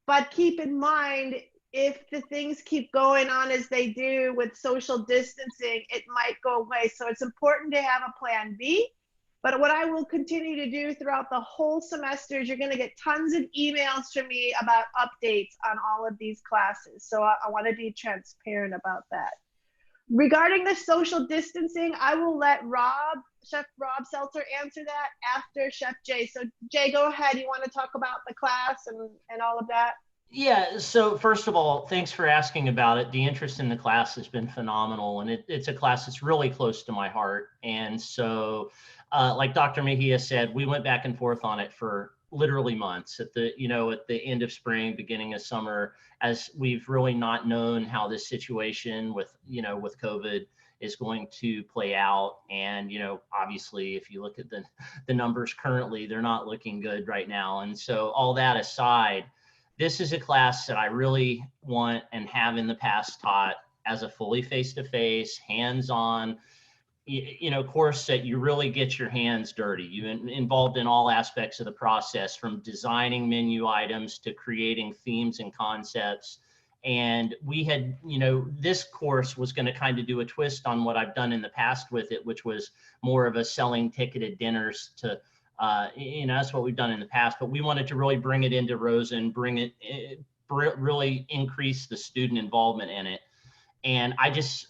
but keep in mind, if the things keep going on as they do with social distancing, it might go away. So it's important to have a plan B. But what I will continue to do throughout the whole semester is you're going to get tons of emails from me about updates on all of these classes. So I want to be transparent about that. Regarding the social distancing, I will let Chef Rob Seltzer answer that after Chef Jay. So Jay, go ahead. You want to talk about the class and all of that? Yeah, so first of all, thanks for asking about it. The interest in the class has been phenomenal, and it's a class that's really close to my heart. And so, like Dr. Mejia said, we went back and forth on it for literally months at the end of spring, beginning of summer, as we've really not known how this situation with COVID is going to play out. And, obviously, if you look at the numbers currently, they're not looking good right now. And so all that aside, this is a class that I really want and have in the past taught as a fully face-to-face, hands-on, course that you really get your hands dirty. You're involved in all aspects of the process, from designing menu items to creating themes and concepts. And we had, this course was going to kind of do a twist on what I've done in the past with it, which was more of a selling ticketed dinners to, that's what we've done in the past, but we wanted to really bring it into Rosen, really increase the student involvement in it. And I just,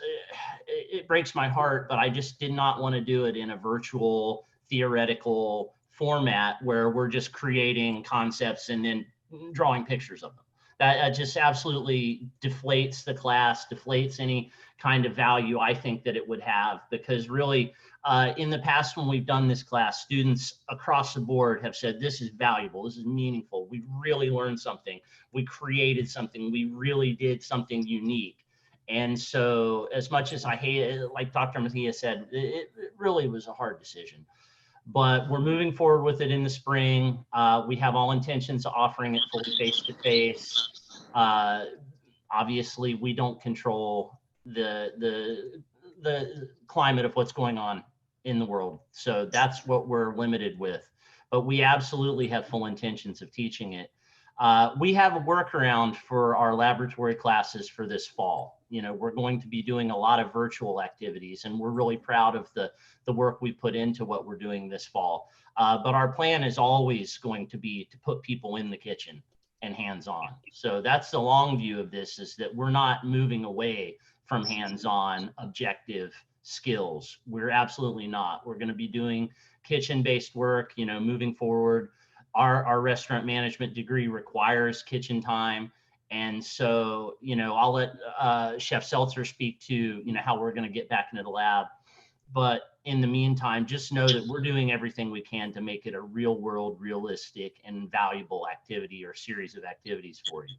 it breaks my heart, but I just did not want to do it in a virtual theoretical format where we're just creating concepts and then drawing pictures of them. That just absolutely deflates the class, deflates any kind of value I think that it would have, because really in the past when we've done this class, students across the board have said, this is valuable, this is meaningful, we really learned something, we created something, we really did something unique. And so as much as I hate it, like Dr. Mejia said, it really was a hard decision. But we're moving forward with it in the spring. We have all intentions of offering it fully face-to-face. Obviously, we don't control the climate of what's going on in the world. So that's what we're limited with. But we absolutely have full intentions of teaching it. We have a workaround for our laboratory classes for this fall. We're going to be doing a lot of virtual activities, and we're really proud of the work we put into what we're doing this fall. But our plan is always going to be to put people in the kitchen and hands-on. So that's the long view of this, is that we're not moving away from hands-on objective skills. We're absolutely not. We're going to be doing kitchen-based work, moving forward. Our restaurant management degree requires kitchen time. And so, I'll let Chef Seltzer speak to, how we're going to get back into the lab. But in the meantime, just know that we're doing everything we can to make it a real world, realistic, and valuable activity or series of activities for you.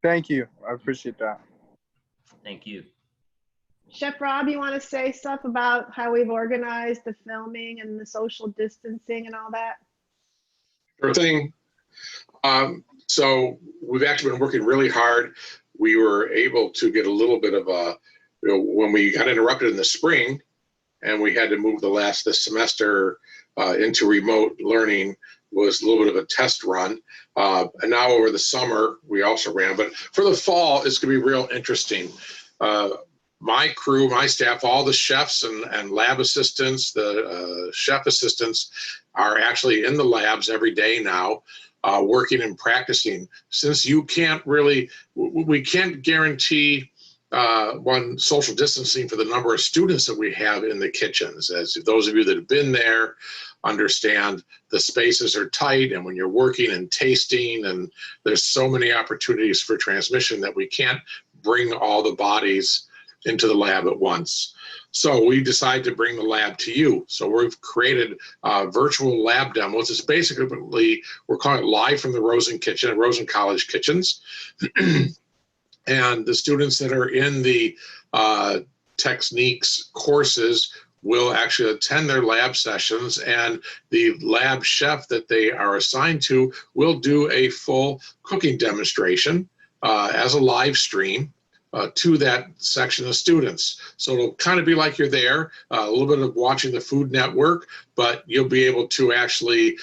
Thank you. I appreciate that. Thank you. Chef Rob, you want to say stuff about how we've organized the filming and the social distancing and all that? Sure thing. So we've actually been working really hard. We were able to get a little bit of a, when we got interrupted in the spring and we had to move this semester into remote learning, was a little bit of a test run. And now over the summer, we also ran, but for the fall, it's gonna be real interesting. My crew, my staff, all the chefs and lab assistants, the chef assistants are actually in the labs every day now, working and practicing. Since you can't really, we can't guarantee one, social distancing for the number of students that we have in the kitchens. As those of you that have been there understand, the spaces are tight, and when you're working and tasting, and there's so many opportunities for transmission that we can't bring all the bodies into the lab at once. So we decided to bring the lab to you. So we've created virtual lab demos. It's basically, we're calling it live from the Rosen kitchen, Rosen College kitchens. And the students that are in the techniques courses will actually attend their lab sessions, and the lab chef that they are assigned to will do a full cooking demonstration as a live stream to that section of students. So it'll kind of be like you're there, a little bit of watching the Food Network, but you'll be able to actually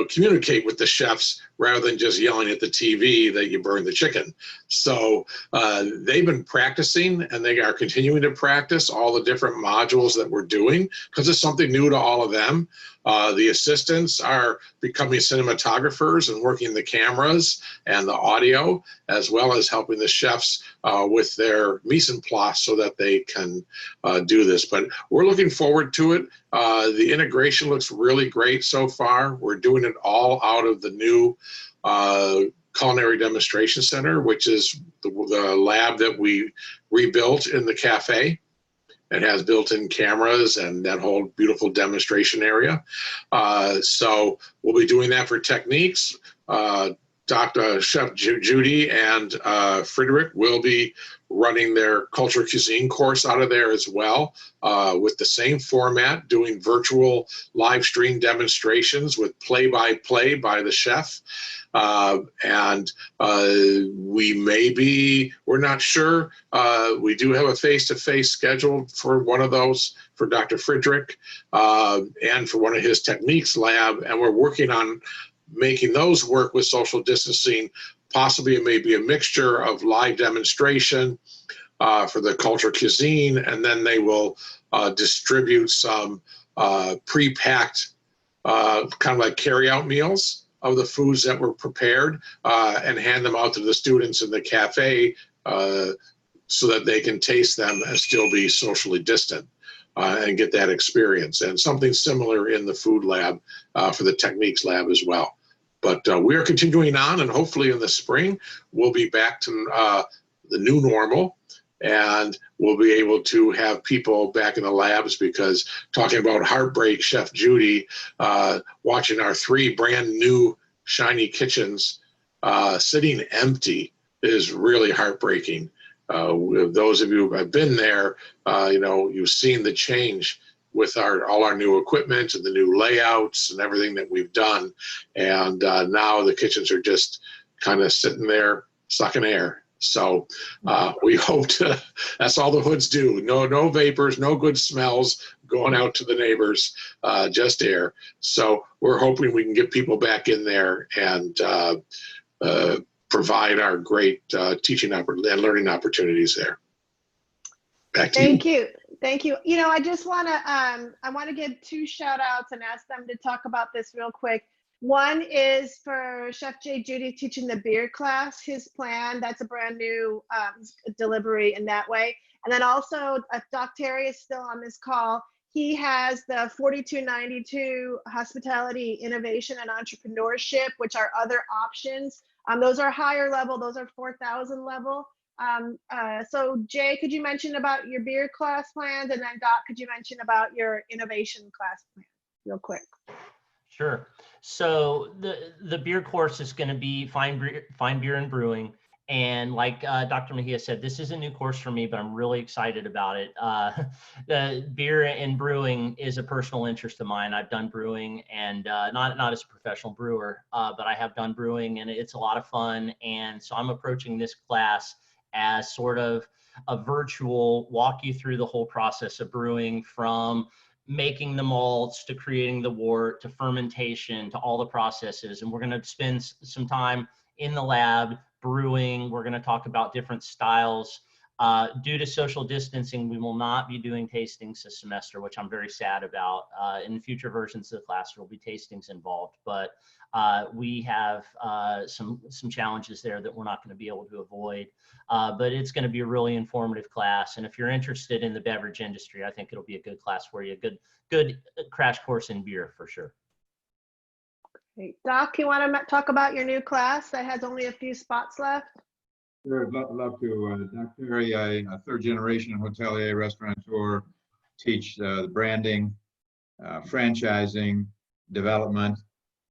communicate with the chefs rather than just yelling at the TV that you burned the chicken. So they've been practicing, and they are continuing to practice all the different modules that we're doing because it's something new to all of them. The assistants are becoming cinematographers and working the cameras and the audio, as well as helping the chefs with their mise en place so that they can do this. But we're looking forward to it. The integration looks really great so far. We're doing it all out of the new Culinary Demonstration Center, which is the lab that we rebuilt in the cafe. It has built-in cameras and that whole beautiful demonstration area. So we'll be doing that for techniques. Dr. Chef Judy and Friedrich will be running their culture cuisine course out of there as well, with the same format, doing virtual live stream demonstrations with play-by-play by the chef. We're not sure. We do have a face-to-face scheduled for one of those for Dr. Friedrich and for one of his techniques lab, and we're working on making those work with social distancing. Possibly it may be a mixture of live demonstration for the culture cuisine, and then they will distribute some pre-packed kind of like carry-out meals of the foods that were prepared and hand them out to the students in the cafe so that they can taste them and still be socially distant and get that experience. And something similar in the food lab for the techniques lab as well. But we are continuing on, and hopefully in the spring, we'll be back to the new normal, and we'll be able to have people back in the labs, because talking about heartbreak, Chef Judy, watching our 3 brand new shiny kitchens sitting empty is really heartbreaking. Those of you who have been there, you've seen the change with all our new equipment and the new layouts and everything that we've done. And now the kitchens are just kind of sitting there sucking air. So we hope to, that's all the hoods do. No vapors, no good smells going out to the neighbors, just air. So we're hoping we can get people back in there and provide our great teaching and learning opportunities there. Back to you. Thank you. Thank you. I just want to, I want to give 2 shout outs and ask them to talk about this real quick. One is for Chef J. Judy teaching the beer class, his plan. That's a brand new delivery in that way. And then also, Doc Terry is still on this call. He has the 4292 Hospitality Innovation and Entrepreneurship, which are other options. Those are higher level. Those are 4,000 level. So Jay, could you mention about your beer class plans? And then Doc, could you mention about your innovation class plan real quick? Sure. So the beer course is going to be fine beer and brewing. And like Dr. Mejia said, this is a new course for me, but I'm really excited about it. The beer and brewing is a personal interest of mine. I've done brewing, and not as a professional brewer, but I have done brewing, and it's a lot of fun. And so I'm approaching this class as sort of a virtual walk you through the whole process of brewing, from making the malts to creating the wort to fermentation to all the processes. And we're going to spend some time in the lab brewing. We're going to talk about different styles. Due to social distancing, we will not be doing tastings this semester, which I'm very sad about. In future versions of the class, there will be tastings involved, but we have some challenges there that we're not going to be able to avoid. But it's going to be a really informative class. And if you're interested in the beverage industry, I think it'll be a good class for you. Good crash course in beer for sure. Great. Doc, you want to talk about your new class that has only a few spots left? Sure, I'd love to. Dr. Perry, a third generation hotelier, restaurateur, teach the branding, franchising, development,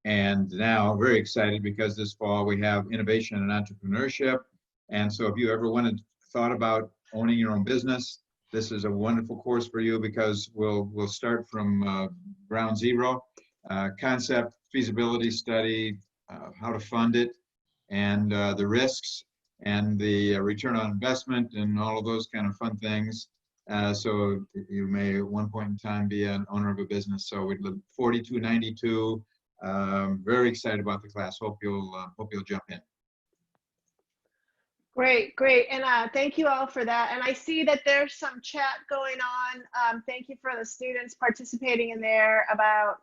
and now very excited because this fall we have innovation and entrepreneurship. And so if you ever thought about owning your own business, this is a wonderful course for you because we'll start from ground zero, concept, feasibility study, how to fund it, and the risks and the return on investment and all of those kind of fun things. So you may at one point in time be an owner of a business. So we'd look 4292. Very excited about the class. Hope you'll jump in. Great, great. And thank you all for that. And I see that there's some chat going on. Thank you for the students participating in there about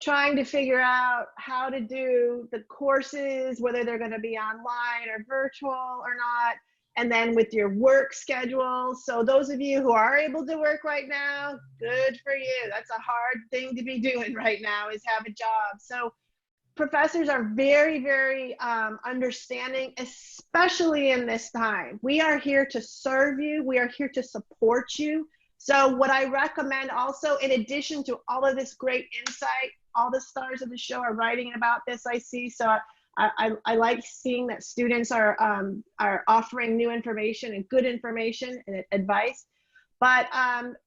trying to figure out how to do the courses, whether they're going to be online or virtual or not, and then with your work schedule. So those of you who are able to work right now, good for you. That's a hard thing to be doing right now, is have a job. So professors are very, very understanding, especially in this time. We are here to serve you. We are here to support you. So what I recommend also, in addition to all of this great insight, all the stars of the show are writing about this, I see. So I like seeing that students are offering new information and good information and advice. But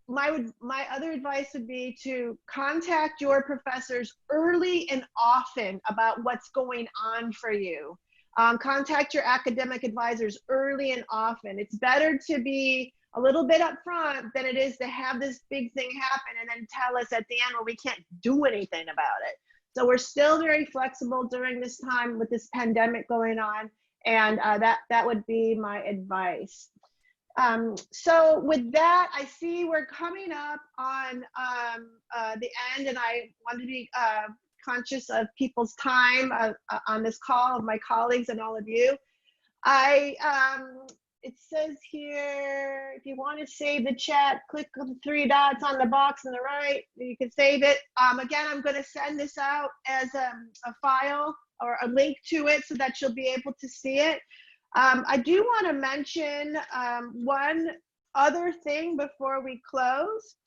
my other advice would be to contact your professors early and often about what's going on for you. Contact your academic advisors early and often. It's better to be a little bit upfront than it is to have this big thing happen and then tell us at the end, well, we can't do anything about it. So we're still very flexible during this time with this pandemic going on, and that would be my advice. So with that, I see we're coming up on the end, and I want to be conscious of people's time on this call, of my colleagues and all of you. It says here, if you want to save the chat, click on the 3 dots on the box on the right. You can save it. Again, I'm going to send this out as a file or a link to it so that you'll be able to see it. I do want to mention one other thing before we close,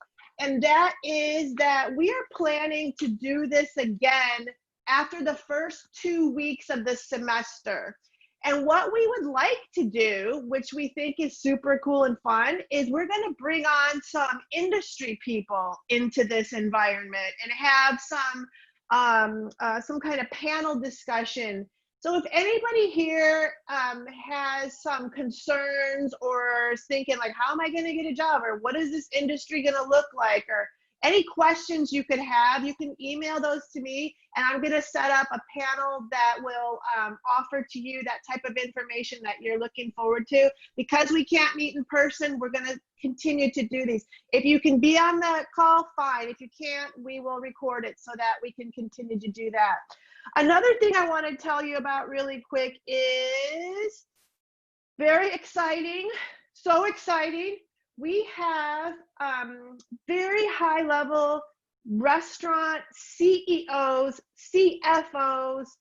and that is that we are planning to do this again after the first 2 weeks of the semester. And what we would like to do, which we think is super cool and fun, is we're going to bring on some industry people into this environment and have some kind of panel discussion. So if anybody here has some concerns or is thinking like, how am I going to get a job, or what is this industry going to look like, or any questions you could have, you can email those to me, and I'm going to set up a panel that will offer to you that type of information that you're looking forward to. Because we can't meet in person, we're going to continue to do these. If you can be on the call, fine. If you can't, we will record it so that we can continue to do that. Another thing I want to tell you about really quick is very exciting, so exciting. We have very high level restaurant CEOs, CFOs,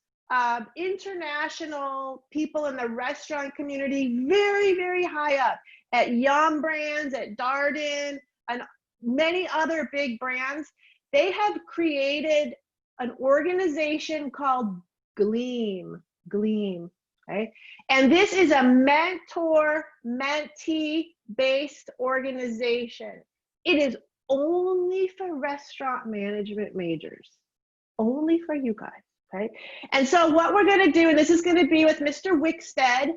international people in the restaurant community, very, very high up at Yum Brands, at Darden, and many other big brands. They have created an organization called Gleam, okay? And this is a mentor-mentee based organization. It is only for restaurant management majors, only for you guys, okay? And so what we're going to do, and this is going to be with Mr. Wickstead,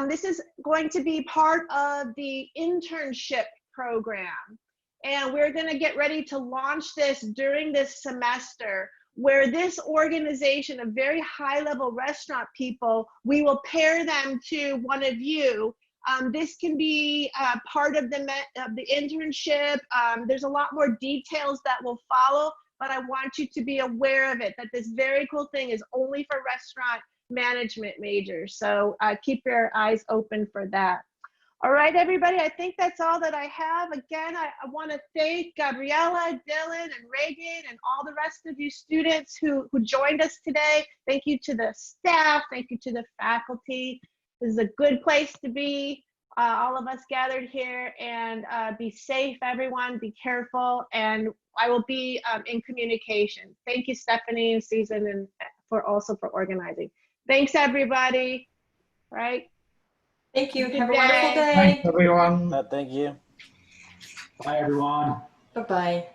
this is going to be part of the internship program. And we're going to get ready to launch this during this semester, where this organization of very high-level restaurant people, we will pair them to one of you. This can be part of the internship. There's a lot more details that will follow, but I want you to be aware of it, that this very cool thing is only for restaurant management majors. So keep your eyes open for that. All right, everybody, I think that's all that I have. Again, I want to thank Gabriella, Dylan, and Reagan, and all the rest of you students who joined us today. Thank you to the staff. Thank you to the faculty. This is a good place to be. All of us gathered here, and be safe, everyone. Be careful, and I will be in communication. Thank you, Stephanie and Susan, and for organizing. Thanks, everybody. Right. Thank you. Good Have a day. wonderful day. Thanks, everyone. Thank you. Bye, everyone. Bye-bye.